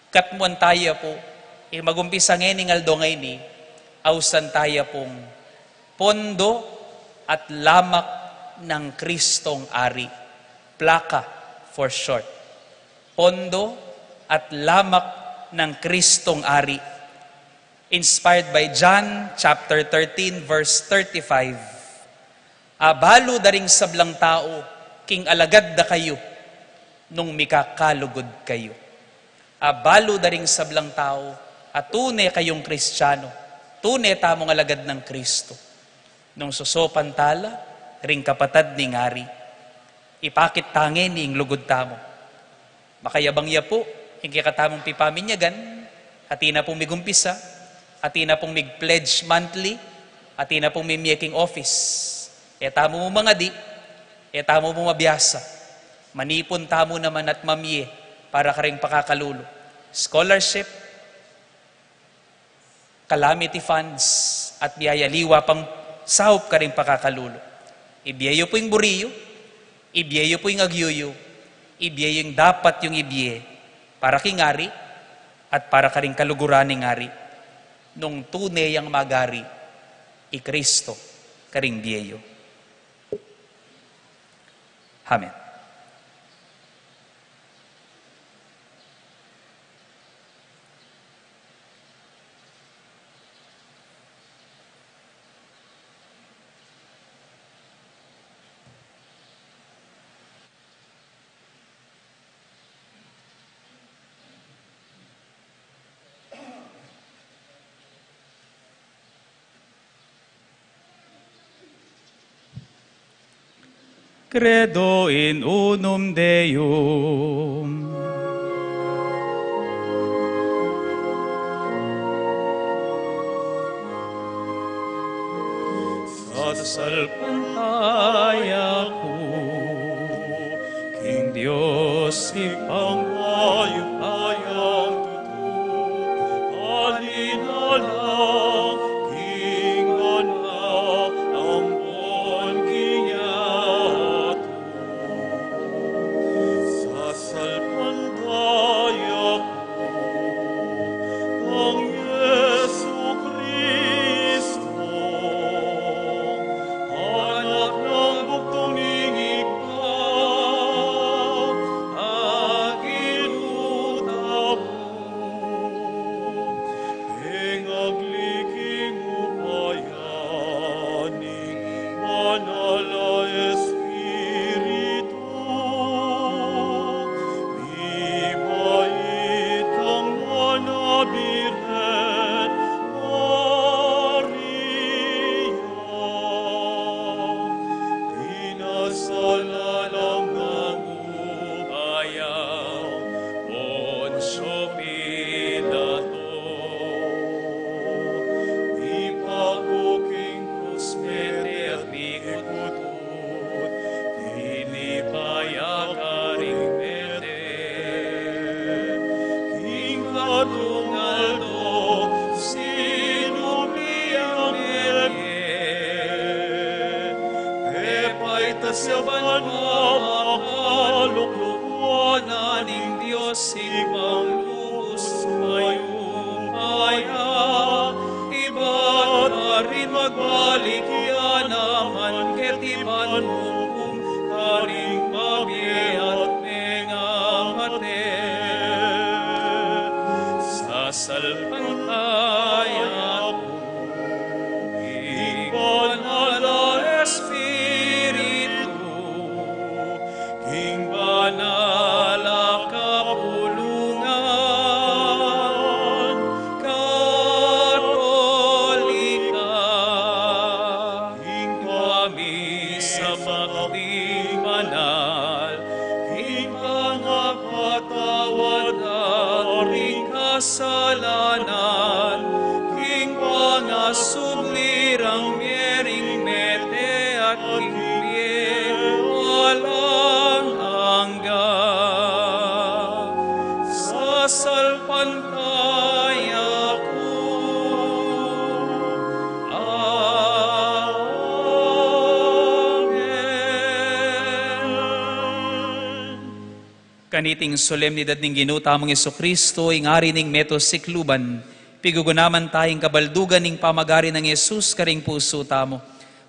Katmuan tayo po, magumpisa ngayon aldo ngayon ausan tayo pong pondo at lamak ng Kristong Ari. Plaka for short. Pondo at lamak ng Kristong Ari. Inspired by John chapter 13 verse 35. Abalo daring sablang tao, king alagad da kayo, nung mikakalugod kayo. Abalo daring sablang tao, at tunay kayong Kristiyano, tunay tamong alagad ng Kristo. Nung susopan tala, ring kapatad ni ngari, ipakit tangin ni lugod tamo. Makayabang ya po, hindi katamong pipaminyagan, hati na pong migumpisa, hati na pong mig-pledge monthly, hati na pong may making office. Tamo mo mga di, tamo mo mabiyasa. Manipon tamo naman at mamye para ka rin pakakalulo. Scholarship, calamity funds, at biyayaliwa pang sahop ka rin pakakalulo. Ibiyayo po yung buriyo, ibiyayo po yung agyuyo, ibiyayo yung dapat yung ibiye para kingari at para ka rin kaluguran ng ngari. Nung tunay ang magari, Kristo ka rin biyayo. Amen. Credo in unum Deum. Sasalpantaya ko, King Diyos, ipangayang tutu, alinala, King anak, ambon kinyat. Sasalpantaya ko, ang Yesu Kristo, anak ng bugtong ikaw, aginutab mo, agliking upayaning manala Espiritu, ibait kang manabiret, Pinasalanang ng upayaw, Poncio Pilato. Ipaguking krusmete at mikutut, Tinipayakaring mete. King Kadungaldo, sinumiyang tasyaban mo makaluklukuan ng Diyos ibang lubos mayupaya. Iba't na rin magbalik yan naman ketiban mo karing mabye at mengangate. Sasalpantaya ko, ibanala Espiritu, King banala kapulungan, Katolika, King kami sa pagting banal, King pangapatawad at ring kasalanan, King pangasumlirang miyering mete at King walang hanggan. Sasalpantaya ko, Amen. Kaniting solemnidad ng ginutamong Jesucristo, ing ari ning metos sikluban, pigugunaman tayong kabaldugan ng pamagari ng Jesus karing puso tamo.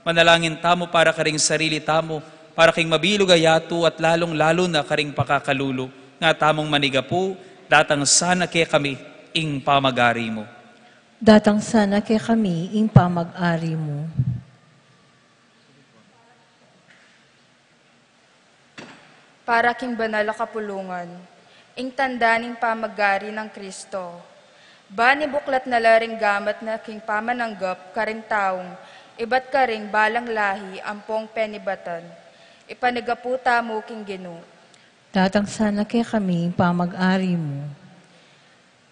Manalangin tamo para karing sarili tamo, para king mabilog ayato at lalong-lalo na karing pakakalulo. Nga tamong manigapu, datang sana kaya kami, ing pamagari mo. Datang sana kay kami, ing pamag-ari mo. Para king banal na kapulungan, ing tanda ning pamagari ng Kristo. Bani buklat na laring gamat na king pamananggap karing taong, iba't karing balang lahi ampong penibatan. Ipanigaputa mo king Ginoo. Datang sana kay kami, ing pamag-ari mo.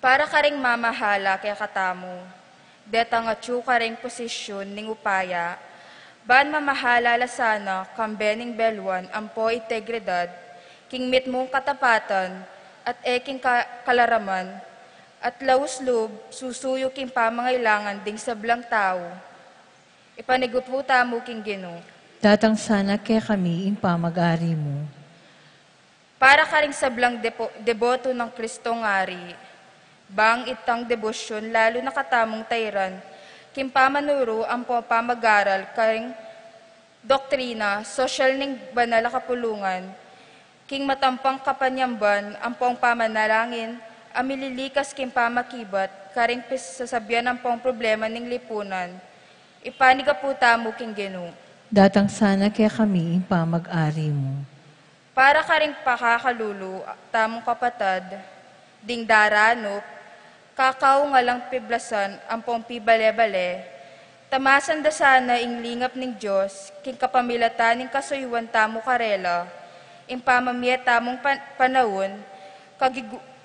Para karing mamahala kay katamo, deta nga tsu karing posisyon ning upaya, ban mamahala lasana kambening belwan ampo integridad, king mit mong katapatan, at eking kalaraman, at lauslub susuyo king pamangailangan ding sablang tao. Ipaniguputa mo king Ginoo. Datang sana kay kami, ing pamag-ari mo. Para karing sablang deboto ng Kristong Ari, bang itang debosyon lalo nakatamong tayran, kim pamanuro ang pamagaral karing doktrina, sosyal ning banal na kapulungan, king matampang kapanyamban ang pong pamanalangin, ang mililikas kim pamakibat, karing sasabyan ang pong problema ning lipunan. Ipanigaputa mo king Ginoo. Datang sana kay kami, ing pamag-ari mo. Para karing pakakalulu, tamong kapatad, ding daranop, kakao nga lang piblasan, ang pong pibale-bale, tamasan da sana ing lingap ning Diyos, king kapamilatan ning kasuyuan tamo karela, ing pamamiyat tamong panahon,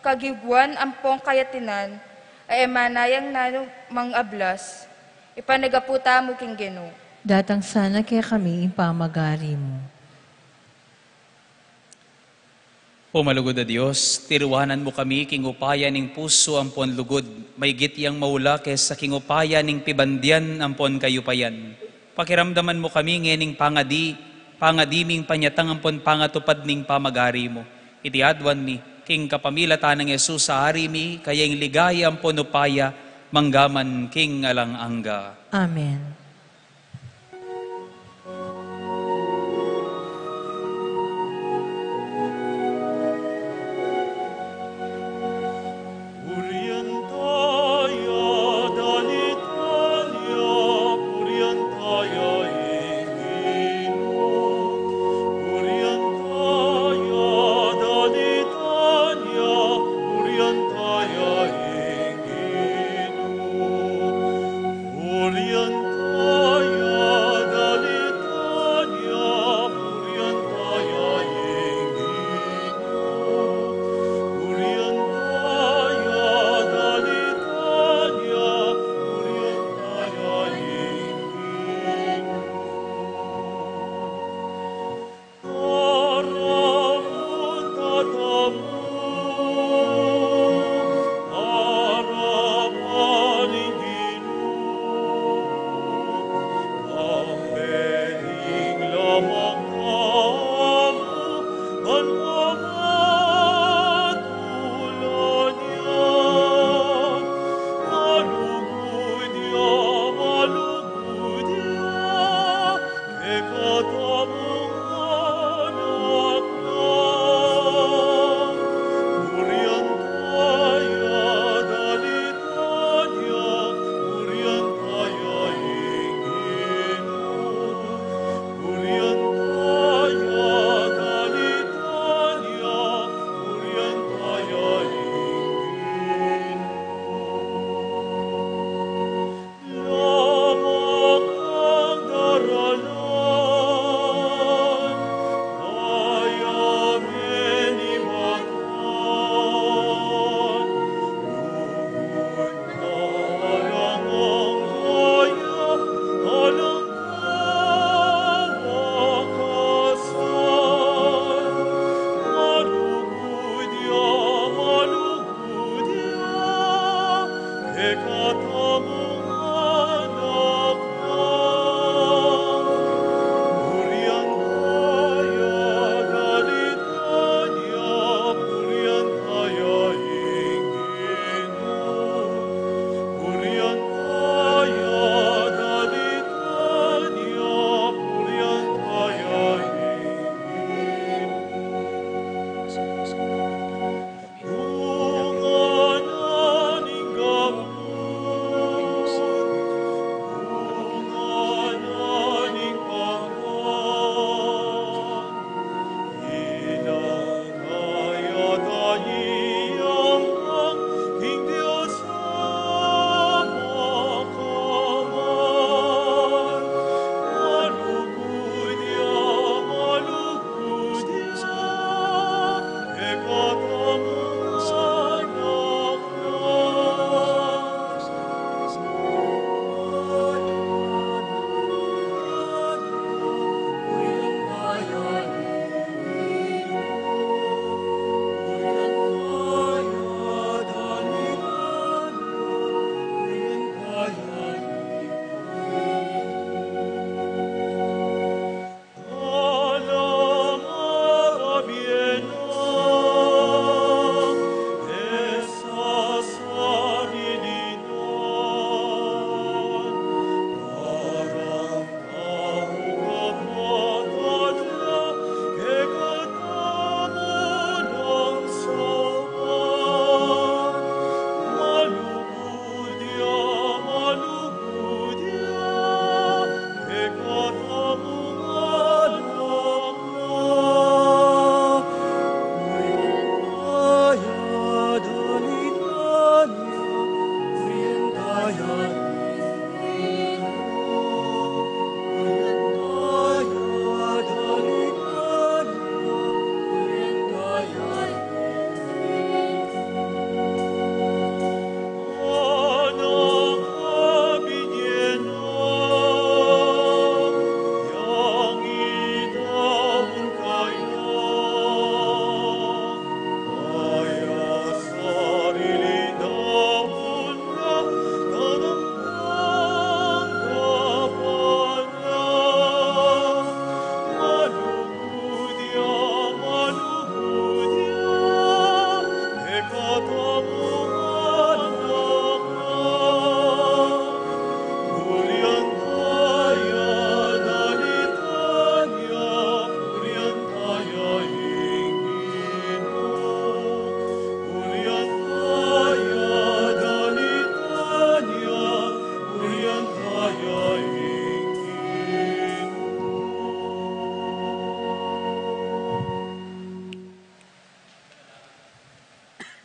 kagiguan ang pong kayatinan, ay emanayang nanong mangablas, ipanagaputa mo king Ginoo. Datang sana kay kami, ing pamagari mo. O malugod na Diyos, tiruanan mo kami king upaya ning puso ampon lugod, may gityang maula kesa king upaya ning pibandyan ampon kayupayan. Pakiramdaman mo kami ngening pangadiming panyatang ampon pangatupad ning pamagari mo. Itiadwan mi, king kapamilatan ng Yesus sa hari mi, kayang ligaya ampon upaya, manggaman king alang angga. Amen. Oriental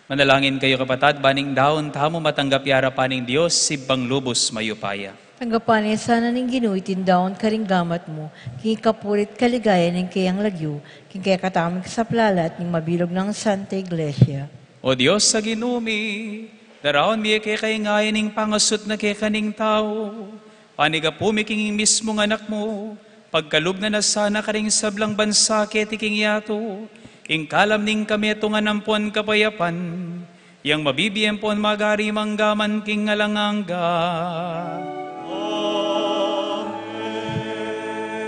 Manalangin kayo kapatad, baning daon, tamo matanggap yara paning Diyos, sibang lubos mayupaya. Tanggapan niya sana ning ginuitin daon karing gamat mo, king kapulit kaligaya ning kayang lagyo, king kaya katamig sa plalat ning mabilog ng Santa Iglesia. O Diyos sa ginumi, daraon miye kay ngayon ning pangasot na kay kaning tao, paniga pumiking mismong anak mo, pagkalub na sana karing sablang bansa ketiking yato, ing kalam ning kameto nga nampon kapayapan, yang mabibiyempon magari manggaman king ngalanganga.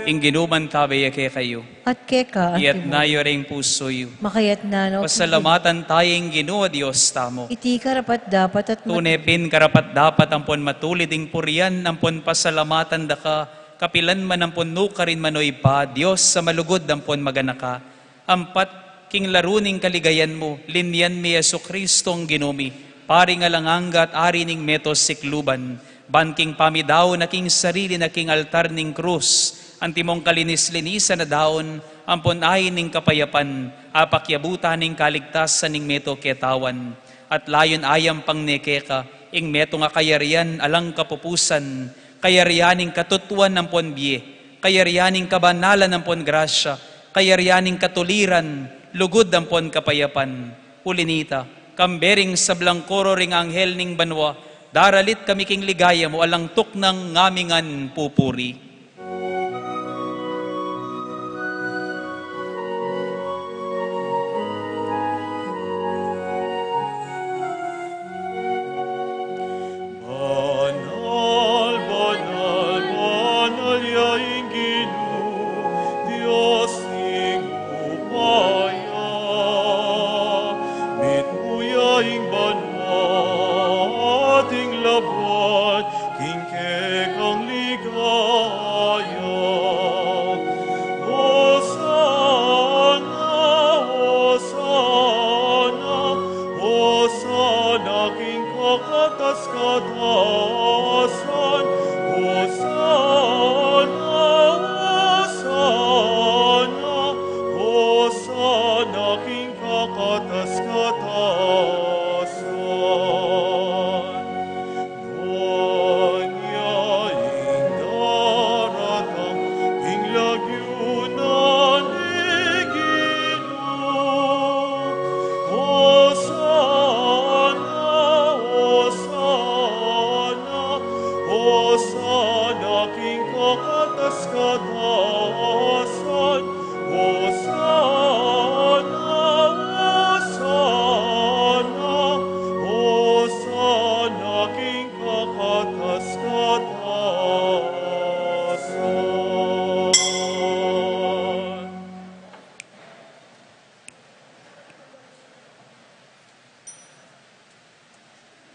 Ing ginuman tabay kay kayo, At keka, iyat na yoring pusoyo. makayat na no, Pasalamatan tayong Ginoo Dios tamo. iti karapat dapat at Tunepin karapat dapat ampon matulid ing purian, ampon pasalamatan da ka, kapilan man ampon nukarin manoy pa, Dios sa malugod ampon maganaka. Ampat king laruning kaligayan mo, linyan mi Yesu Kristong ginumi, pari nga langangga at ari ning metos sikluban, banking pamidaw na king sarili na king altar ning krus, antimong kalinis-linisan na daon, ampon ay ning kapayapan, apakyabutan ning kaligtasan ning meto ketawan, at layon ayam pang nekeka, ing meto nga kayarian alang kapupusan, kayarianing katutuan ng ponbye, kayarianing kabanalan ng pon grasya, kayarianing katuliran, lugod ng pon kapayapan, ulinita, kambering sablang koro ring anghel ning banwa, daralit kami king ligaya mo alang tuk ng ngamingan pupuri.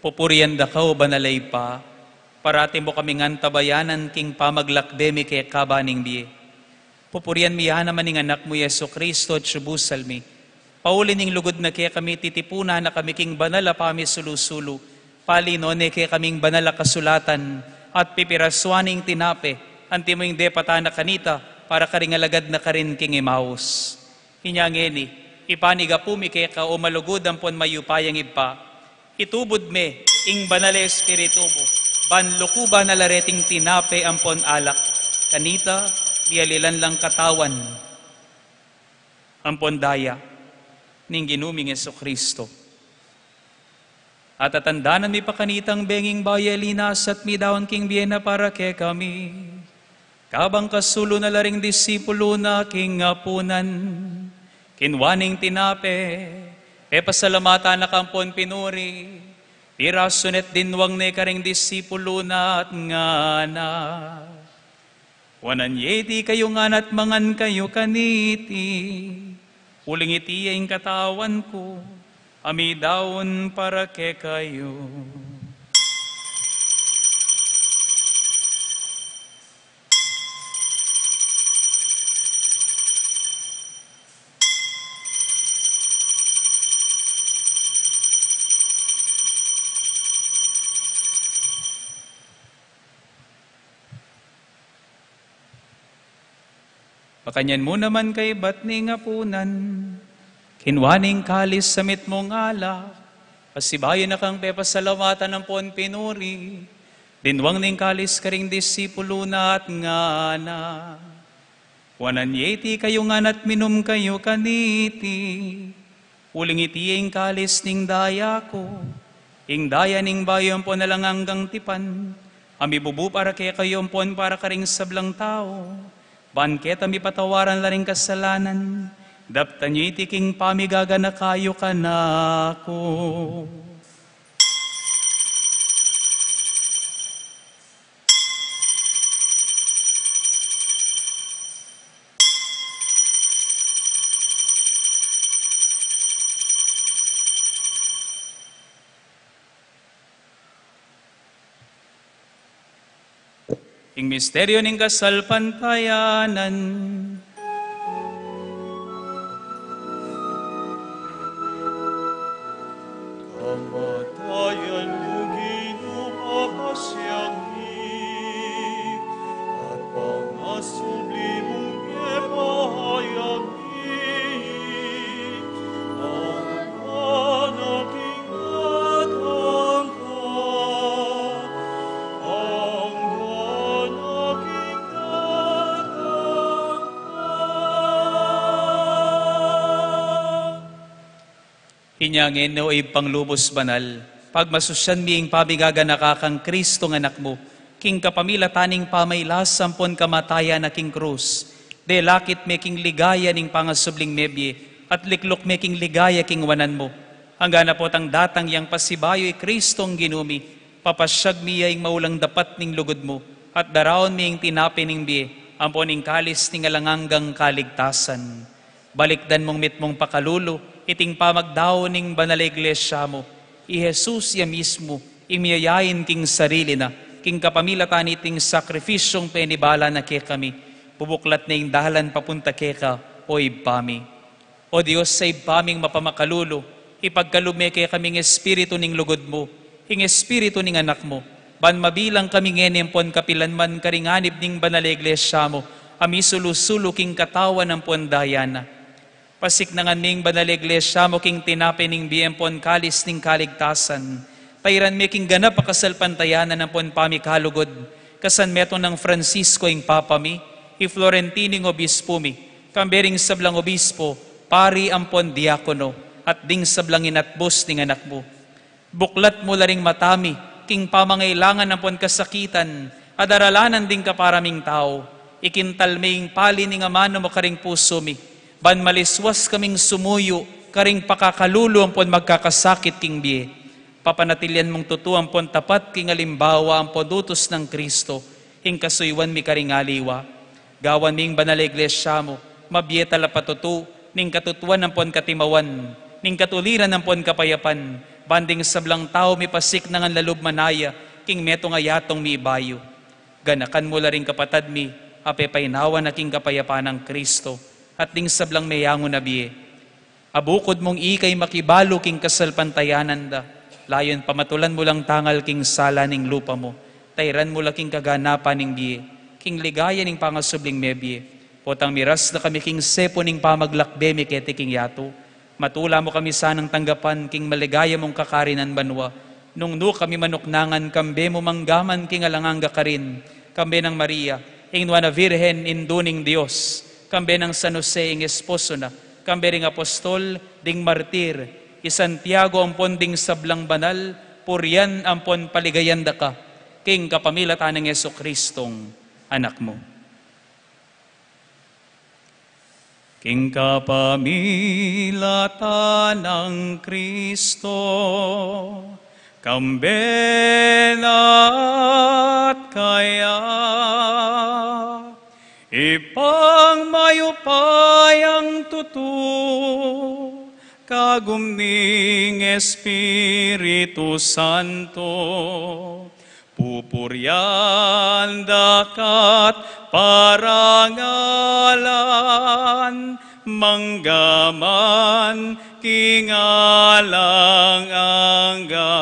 Pupurian da kao banalay pa, parati mo kaming antabayanan king pamaglakdemi kay kabaning biye. Pupurian miya naman ning anak mo Yesu Kristo at subusalmi. Paulin ning lugod na kaya kami titipuna na kami king banala pami sulusulu. Palinone kaya kaming banala kasulatan at pipiraswaning tinape. Anti mo yung depata na kanita para karingalagad na karin king Emmaus. Hinyangeni, ipaniga pumi kaya ka o malugod ang pon mayupayang ipa. Itubod me, ing banal espiritu mo, banluku ba na lareting tinape ampon alak, kanita, dialilan lang katawan, ampon daya, ning ginuming Yesu Kristo. At atandanan mi pakanitang benging bayalinas at mi daon king biena para ke kami, kabang kasulo na laring disipulo na king apunan, kinwaning tinape, pasalamatan na kampon pinuri, pirasunet dinwang ne karing disipulo na at ngana. Wanan yeti kayo nganat mangan kayo kaniti, uling iti ang katawan ko, amidaon para ke kayo. Pakanyan mo naman kay ba't ni nga punan, kinwaning kalis samit mong alak, Pasibayan na kang pepasalamatan ng pon pinuri, dinwang ning kalis karing disipulo na at ngana. Wanan yeti kayo nganat minum kayo kaniti, uling iti ang kalis ning daya ko, ing daya ning bayon po na lang hanggang tipan, ami bubu para kaya kayo pon para karing sablang tao, banket ami patawaran la ring kasalanan, daptan nyo itiking pamigaga na kayo kanako. Ing misteryo ning kasalpantayanan, kamatayan mo ginupapasyangi, at pangasublimong epahayagi, ang panaking atang ka, ang panaking atang ka. Inyangin no panglubos banal, pagmasusyan miing pabigaga nakakang Kristo ng anak mo, king kapamila taning pamaylas sampon kamatayan na king krus, de lakit making ligaya ning pangasubling mebye, at liklok making ligaya king wanan mo. Hanggang na po tang datang yang pasibayo Kristong ginumi, papasyag miya ing maulang dapat ning lugod mo, at daraon miing tinapi ning biye, ampon ing kalis ning alanganggang kaligtasan. Balikdan mong mitmong pakalulo, iting pamagdaw ning banal iglesia mo, i Jesus ya mismo, imiyayain king sarili na, king kapamilatan iting sakrifisyong penibala na ke kami, bubuklat na ing dahalan papunta ke ka, o ibami. O Diyos, sa ibaming mapamakalulo, ipagkalume ke kaming espiritu ning lugod mo, ing espiritu ning anak mo, ban mabilang kami ngenempon kapilanman karinganib ning banal iglesia mo, ami sulu-sulu king katawan ng pondayana. Pasiknangan ning banal iglesia mo king tinapi ning biyempon kalis ning kaligtasan. Tayran mi king ganap akasalpantayanan ng pon pami kalugod. Kasan meto ng Francisco ing papa mi, i Florentining obispo mi, kambering sablang obispo, pari ampon diakono, at ding sablang inatbos ning anak mo. Buklat mo laring matami, king pamangailangan ng pon kasakitan, adaralanan ding kaparaming tao, ikintal ming pali ning amano mo karing puso mi, ban maliswas kaming sumuyo, karing pakakalulo ang pon magkakasakit king biye. Papanatilyan mong tutuang pon tapat king alimbawa ang podutos ng Kristo, ing kasuywan mi karing aliwa. Gawan ming banal iglesia mo, mabieta la patutu, ning katutuan ng pon katimawan, ning katuliran ng pon kapayapan, banding sablang tao mi pasik nangan lalub manaya, king meto nga yatong mi ibayo. Ganakan mo la ring kapatad mi, apepaynawa na king kapayapan ng Kristo, at ding sablang mayango na biye. Abukod mong ikay makibalo king kasalpantayanan da, layon pamatulan mo lang tangal king sala ning lupa mo, tayran mo laking kaganapan ning biye, king ligaya ning pangasubling mebye, potang miras na kami king sepo ning pamaglakbe mi kete king yato, matula mo kami sanang tanggapan king maligaya mong kakarinan banwa, nung no kami manuknangan kambe mo manggaman king alanganga karin, kambe ng Maria, ingwa na Virhen induning Diyos, kambe ng San Jose ing esposo na, kambe ring apostol, ding martir, Santiago ang ponding sablang banal, puriyan ang pon paligayanda ka, king kapamilatan ng Yesu Kristong anak mo. King kapamilatan ng Kristo, kambenat kaya, ipangmayupayang tutu, kagumning Espiritu Santo, pupuryan dakat parangalan, manggaman kingalang angga,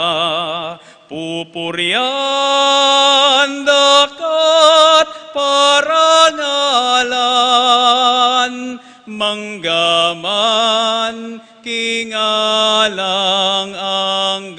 pupuryan dakat parangalan, manggaman kingalang ang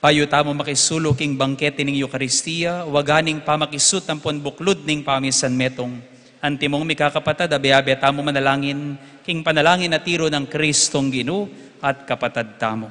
Payo tamo makisulo king bangkete ning Eucharistia, waganing pamakisut ang buklod ning pamisan metong. Antimong mikakapatad, abe-abe tamo manalangin, king panalangin na tiro ng Kristong Ginoo at kapatad tamo.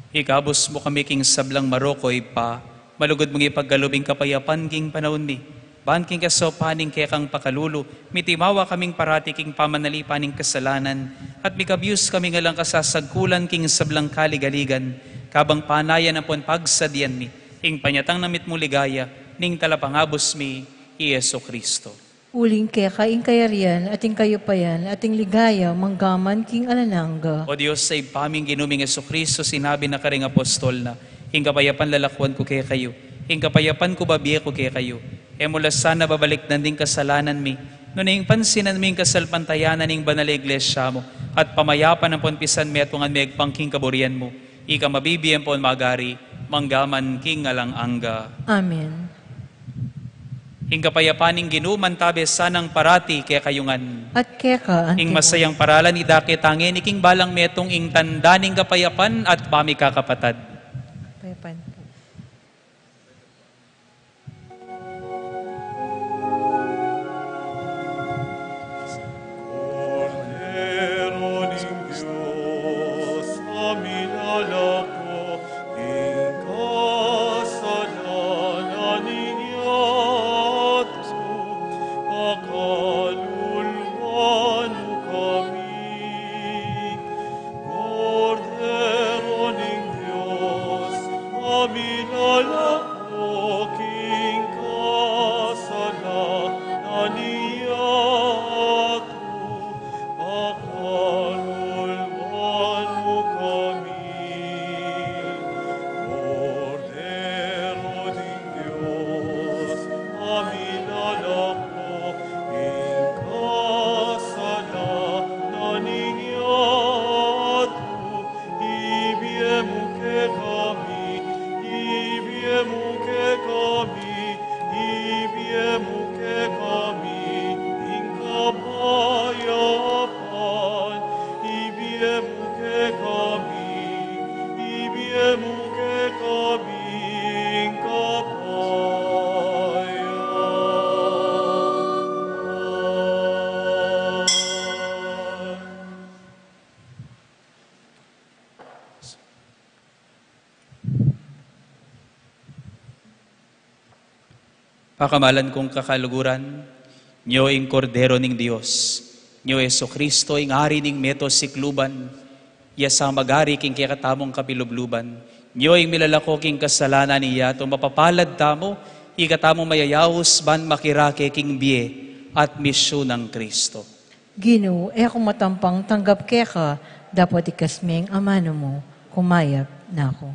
Ikabos mo kami king sablang Marokoy pa, malugod mong ipaggalubing kapayapan king panahon mi. Ban king kasopaning kaya kang pakalulo, mitimawa kaming parati king pamanalipaning kasalanan, at mikabyus kami nga lang kasasagkulan king sablang kaligaligan, kabang panayan ang pon pagsadyan mi, ing panyatang namit mo ligaya, ning talapangabos mi, Ieso Kristo. Uling keka ing kayarian, ating kayo pa yan, ating ligaya, manggaman king alananga. O Diyos, sa ipaming ginuming Yesu Kristo, sinabi na karing apostol na, ing kapayapan lalakwan ko kaya kayo, ing kapayapan ko babiya ko kaya kayo, mula sana babalik na ding kasalanan mi, nuning pansinan mi kasalpantayanan ning banal iglesia mo, at pamayapan ang ponpisan mi at tungan mi agpangking kaburian mo, ika mabibiyan po magari, manggaman king alanganga. Amen. Ing kapayapaning ginuman tabe sanang parati kaya kayungan. At keka, Ing masayang paralan idake tangin, iking balang metong ing tandaning kapayapan at pami kakapatad. Payapan po. Cordero ning Diyos, amin alako, ing kasalanan ninyo ato, pakaluluan mo kami. Cordero ning Diyos, amin alako, ing kasalanan ninyo ato, pakaluluan mo kami. Cordero ning Diyos, amin alako, ing kasalanan ninyo ato, ibiyemo ke kami, ibiyemo ke kami, ibiyemo ke kami, ing kapayapan, ibiyemo ke kami, ibiyemo ke kami, ing kapayapan. Pakamalan kong kakaluguran, nyo ing kordero ning Dios, nyo Yesu Kristo ing ari ning meto sikluban, yasa magari king kikatamong kapilubluban, nyo ing milalako king kasalanan niya, to mapapalad tamo, ikatamong mayayahos ban makirake king biye at misyon ng Kristo. Ginoo, e kung matampang tanggap keka, dapat ikasming amano mo, kumayap na ako.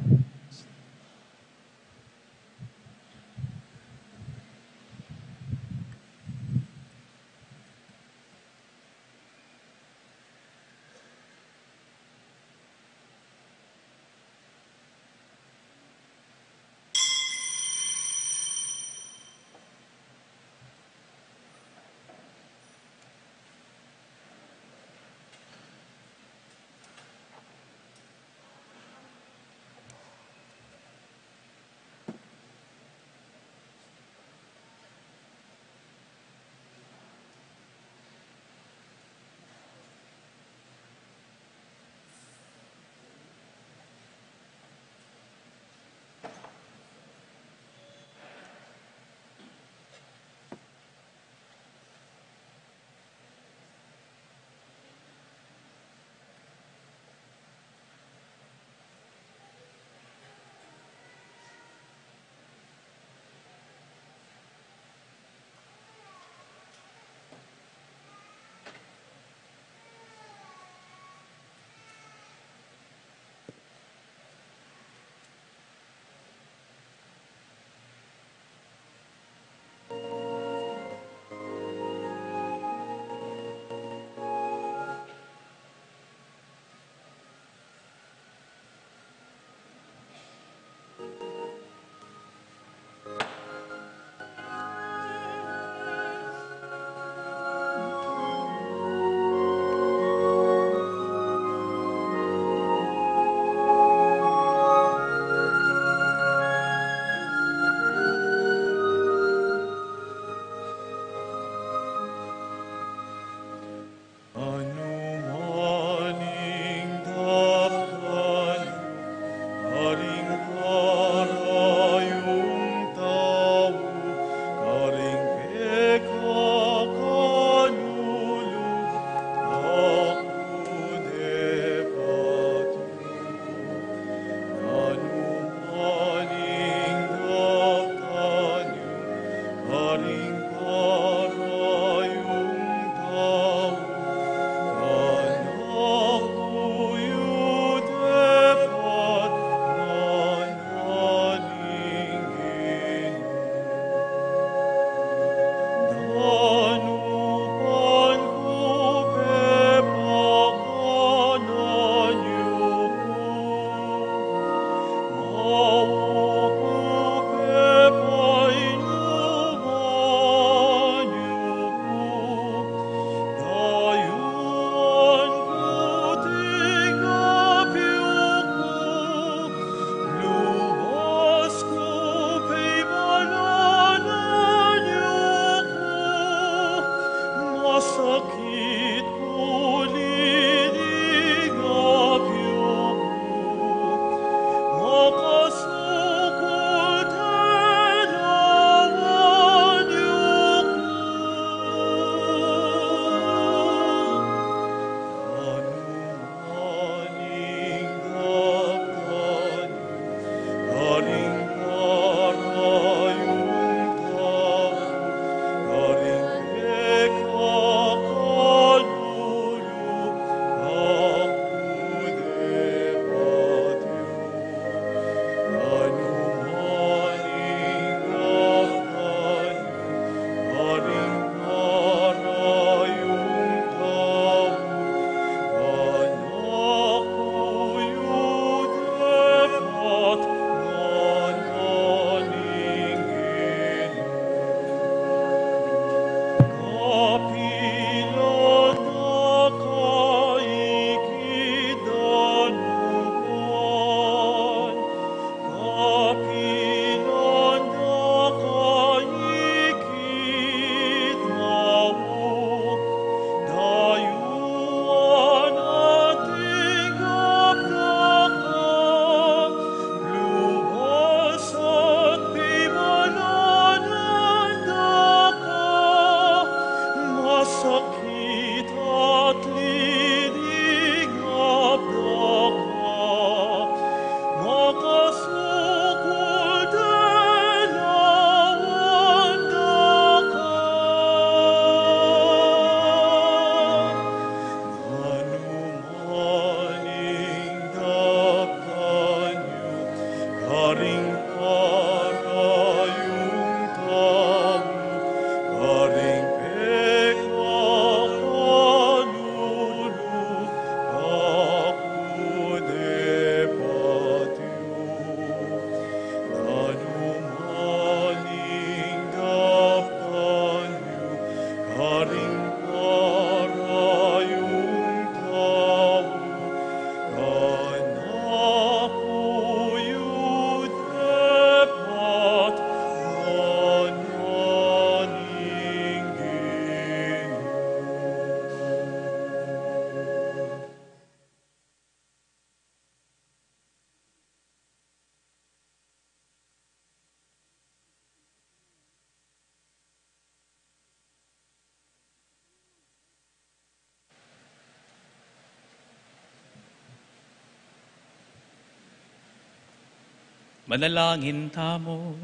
Manalangin tamo.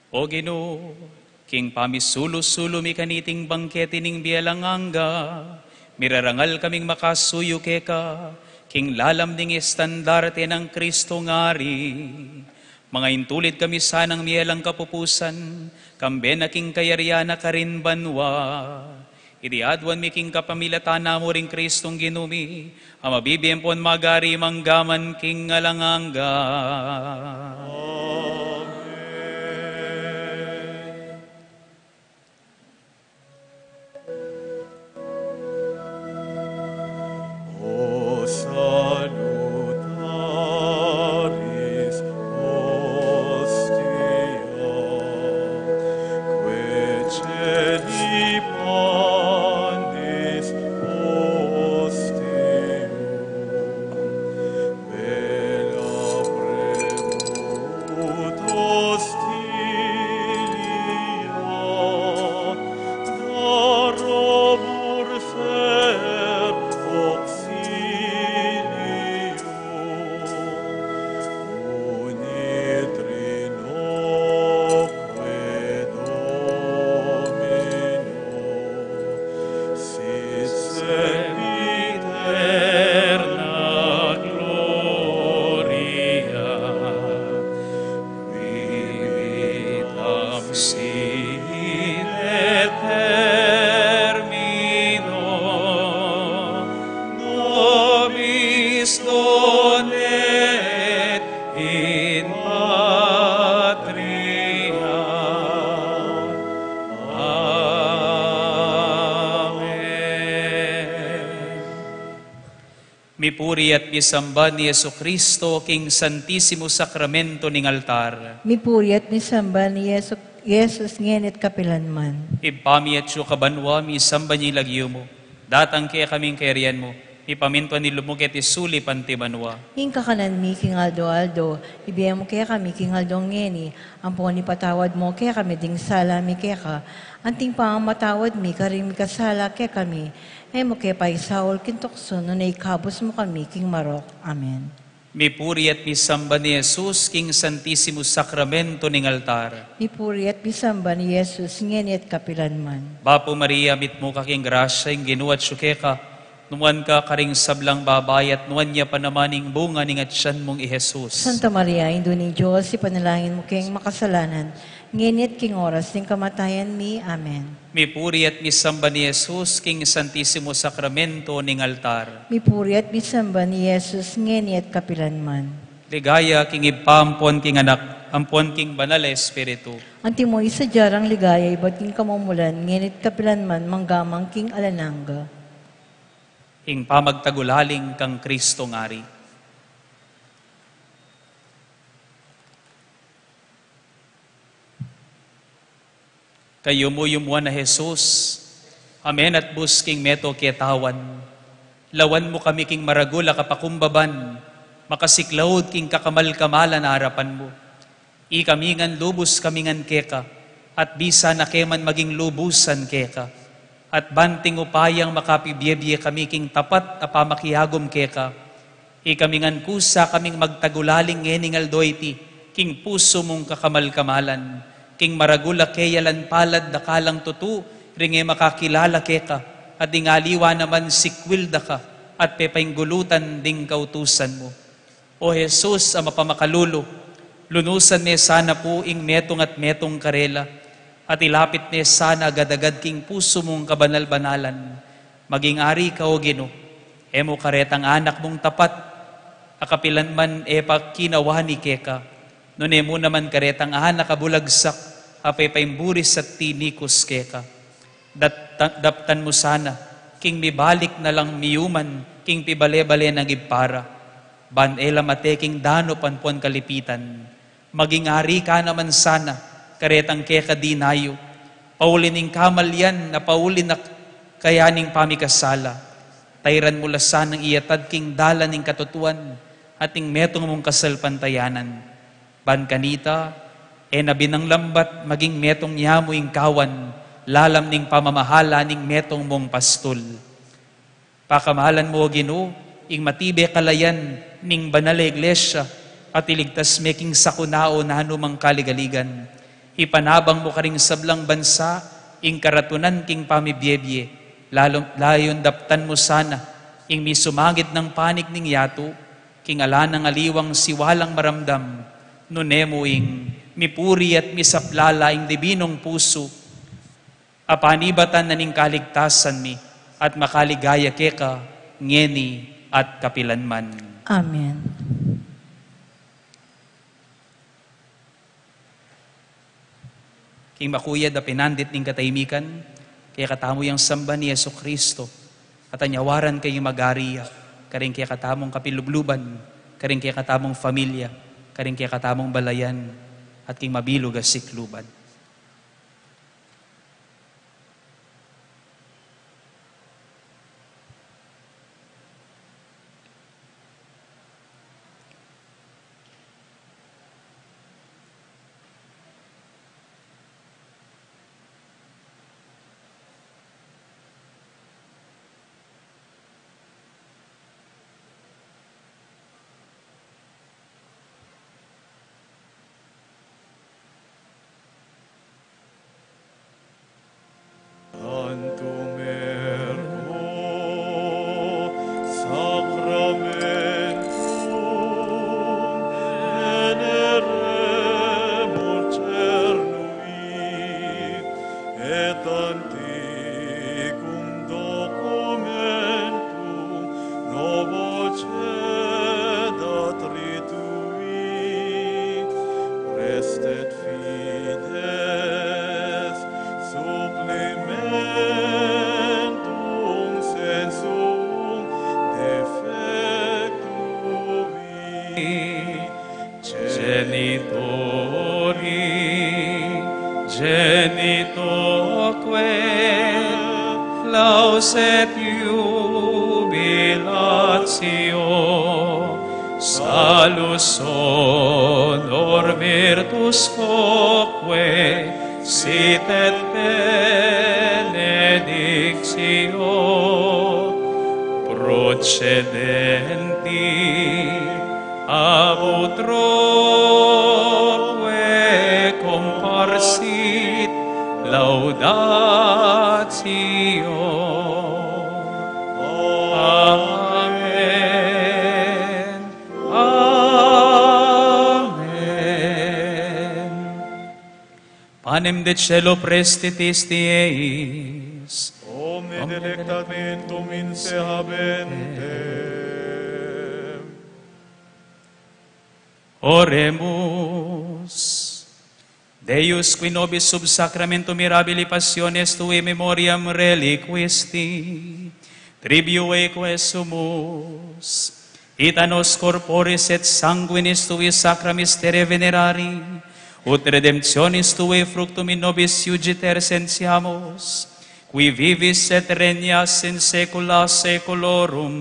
O Ginoo, king pamisulo-sulo mi kaniting bangkete ning bialanganga, mirarangal kaming makasuyo keka, king lalam ding estandarte ng Kristo ngari. Mga intulid kami sanang mielang kapupusan, kambe na king kayariana karin banwa. Itiadwan mi king kapamilatana mo ring Kristong ginumi, ang mabibiyempon magari manggaman king alanganga. Salutaris hostia, quae celi pandis ostium, bella premut hostilia, darobur ser auxilium, unitrinoque Domino, sit sempiterna gloria, vivitam sine termino, nobis donet in patria. Amen. Mipuri at misamba ni Jesucristo, king Santissimo Sacramento ning altar. Mipuri at misamba ni Jesus ngenit kapilanman. Ipami at siyo kabanwa, misamba niya lagyo mo. Datang kaya kaming kerian mo. Ipamintuan ni lumukit isuli pantibanwa. Hingka kanan mi king Aldo, ibiyam mo kaya kami king Aldo ngeni, ang po ni patawad mo kaya kami ding sala mi kaya ka, anting pa ang matawad mi karing mi kasala kaya kami, mo kaya pa isaol kintokso no na ikabos mo kami king Marok. Amen. Mipuri at misamba ni Jesus, king Santissimo Sacramento ning altar. Mipuri at misamba ni Jesus ngeni at kapilanman. Bapo Maria, mit mo kaking grasya, yung ginuat syukeka, nuwan ka karing sablang babayat, nuwan niya panamaning bunga ning atyan mong i-Jesus. Santa Maria, Indo ni Diyos, ipanalangin mo kayong makasalanan, ngenit king oras ng kamatayan mi. Amen. Mipuri at misamba ni Jesus, king Santissimo Sacramento ning altar. Mipuri at misamba ni Jesus ngeni at kapilanman. Ligaya king ipampon king anak, ampon king banal na espiritu. Anti mo isa jarang ligaya, iba't king kamumulan, ngenit kapilanman, manggamang king alananga. Ing pamagtagulaling kang Kristo ngari. Kayo mo yumuan na Jesus, amen at busking meto kietawan. Lawan mo kami king maragula kapakumbaban, makasiklaod king kakamal-kamalan na harapan mo. Ikamingan lubos kamingan keka, at bisa na keman maging lubusan keka. At banting upayang makapibiyebye kami king tapat a pamakihagom keka. Ikamingan kusa kaming magtagulaling ngeningal doyti, king puso mong kakamal-kamalan, king maragula keyalan palad dakalang tutu, ringe makakilala keka, at ingaliwa naman sikwilda ka, at pepainggulutan ding kautusan mo. O Jesus, ang mapamakalulo, lunusan ni sana po ing metong at metong karela, at ilapit ni sana agad-agad king puso mong kabanal-banalan. Maging ari ka o Ginoo, emo karetang anak mong tapat, akapilan man epa kinawani keka, nun emo naman karetang anak kabulagsak, apepayimburis at tinikos keka. Daptan mo sana, king mibalik na lang miyuman, king pibale-bale ng ipara, ban ela mateking dano panpuan kalipitan, maging ari ka naman sana, karetang keka dinayo, paulining kamalyan na paulin na kayaning pamikasala, tayran mula sanang iyatad king dala ning katutuan, ating metong mong kasalpantayanan, ban kanita, nabinang lambat maging metong yamu ing kawan, lalam ning pamamahala ning metong mong pastol. Pakamahalan mo, Ginoo, ing matibe kalayan ning banal iglesia at iligtas making sakunao na hanumang kaligaligan. Ipanabang mo karing sablang bansa, ing karatunan king pamibiyebye, layon daptan mo sana, ing misumangit ng panik ning yato, king ala ng aliwang siwalang maramdam, nunemo ing mipuri at misaplala ing dibinong puso, apanibatan na ning kaligtasan mi, at makaligaya keka, ngeni at kapilanman. Amen. King makuyad na pinandit ning katahimikan, kaya katamo yung samba ni Yeso Kristo, at anyawaran kayo magariya, karing kaya katamong kapilubluban, karing kaya katamong familia, karing kaya katamong balayan, at king mabilog as sikluban. Tantum ergo sacramentum veneremur cernui et antiquum documentum novo cedat ritui restet fides supplementum sensum defectui genitoque laus et jubilatio salus honor virtus quoque sit et benedictio procedenti ab utroque comparsit laudatio. Amen. Amen. Panem de cielo prestitis dieis, Omne delectamentum in se habentem. Oremus. Deus, qui nobis sub sacramento mirabili passiones tui memoriam reliquisti, tribueque sumus, ita nos corporis et sanguinis tui sacra mystere venerari, ut redemptionis tui fructum in nobis iugiter sentiamus, qui vivis et regnas in saecula saeculorum.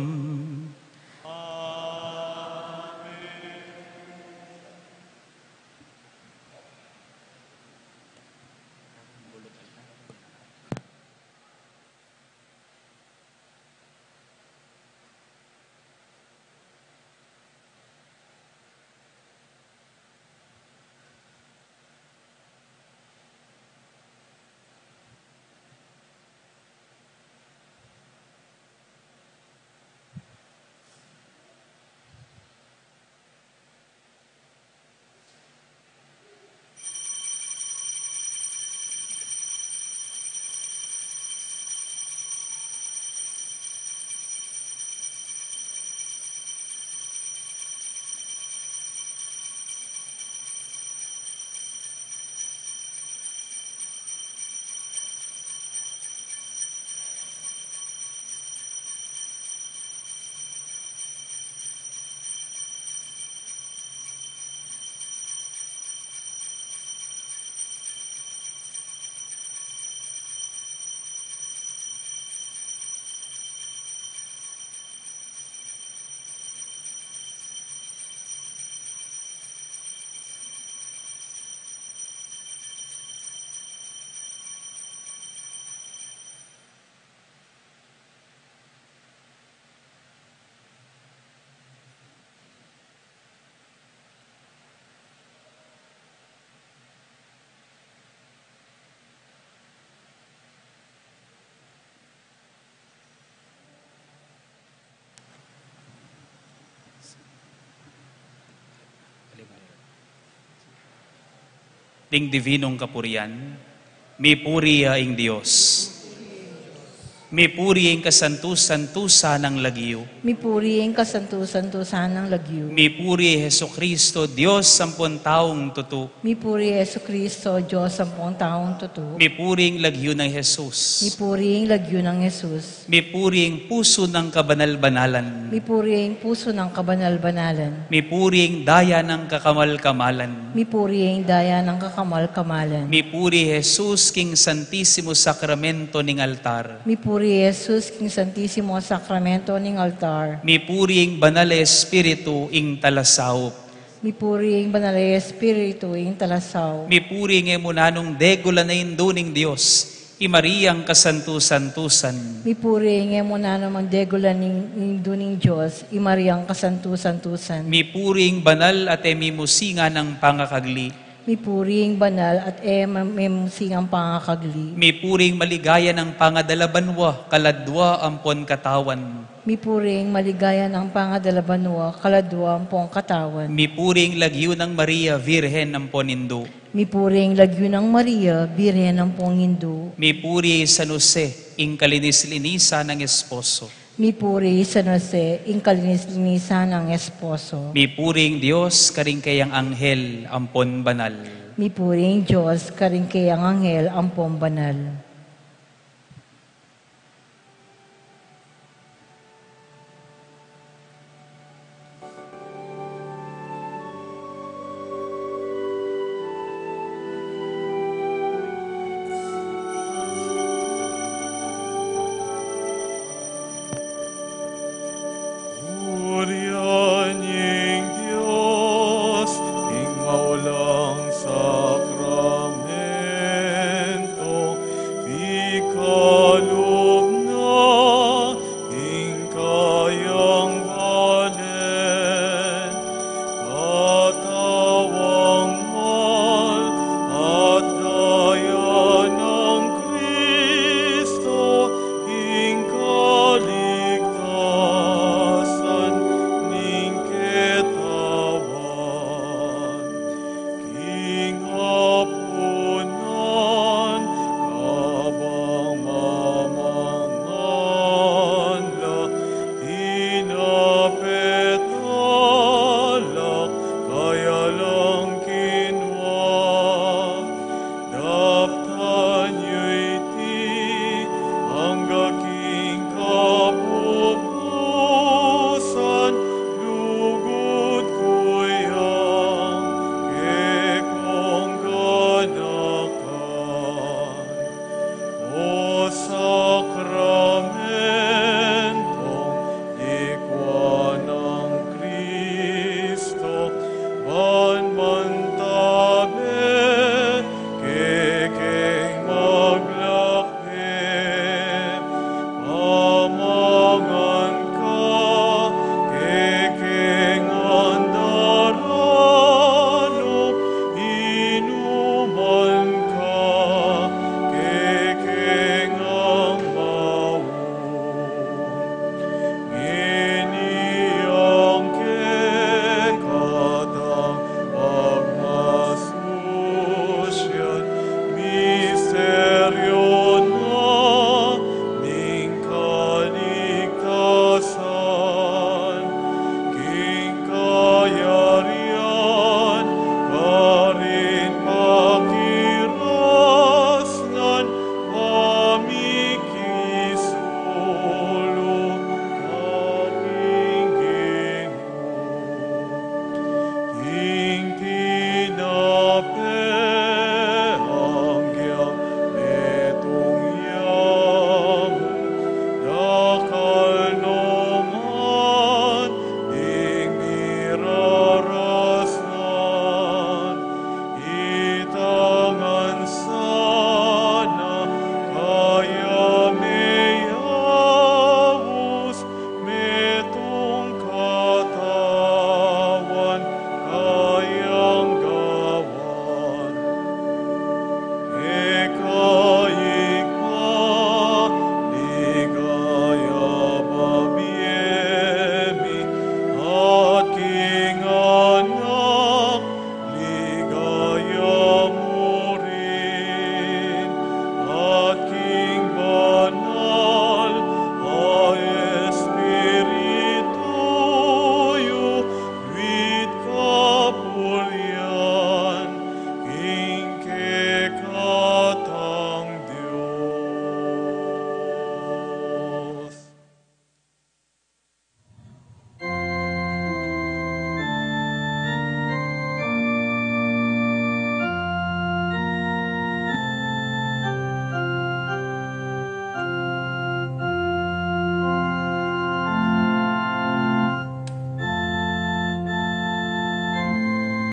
ting divinong kapurian, mipuri ing Dios. Mipuri ing kasantu-santusa ng lagyo. Mipuri ang kasantu-santusan ng lagyo. Mipuri Heso Kristo, Diyos sampun taong tutu. Mipuri Yesu Kristo, Diyos ang buong taong totoo. Mipuri ang lagyo ng Jesus. Mipuri ang lagyo ng Jesus. Mipuri ang puso ng kabanal-banalan. Mipuri ang puso ng kabanal-banalan. Mipuri ang daya ng kakamal-kamalan. Mipuri ang daya ng kakamal-kamalan. Mipuri Jesus king Santisimo Sakramento ning altar. Mipuri Jesus, King Santisimo Sakramento ning altar. Mipuri ang banal na Espiritu ing talasawop. Mipuri ang banal na Espiritu ing talasaw. Mipuri ang emunanong degula na indo ning Diyos. I Mariang kasantu-santusan. Mipuri ang emuna namang degula ning duning Diyos, i Mariang kasantu-santusan. Mipuri ang banal at emimusinga ng pangakagli. Mipuri ang banal at memusingang pangakagli. Mipuri ang maligaya ng pangadalabanwa, kaladwa ampon katawan. Mipuri ang maligaya ng pangadalabanwa, kaladwa ang pong katawan. Mipuri ang lagyo ng Maria, Virhen ampon indo. Mipuri ang lagyo ng Maria, Birhen ng pong Hindu. Mipuri San Jose, ing kalinis-linisa ng esposo. Mipuri San Jose, ing kalinis-linisan ng esposo. Mipuri ang Diyos, karing kayang anghel, ampon banal. Mipuri ang Diyos, karing kayang anghel, ang pong banal. Urianing Diyos, ing maulang sakramento, ikalog na ing kayang balen, katawang mal at daya ng Kristo, ing kaligtasan ning ketawan. King hapunan, kabang mamanganla, hinapetala, kaya lang kinwa. Daptan yo'y ti, hanggang king kapupusan, lugod kuyang kekong ganakan. O sa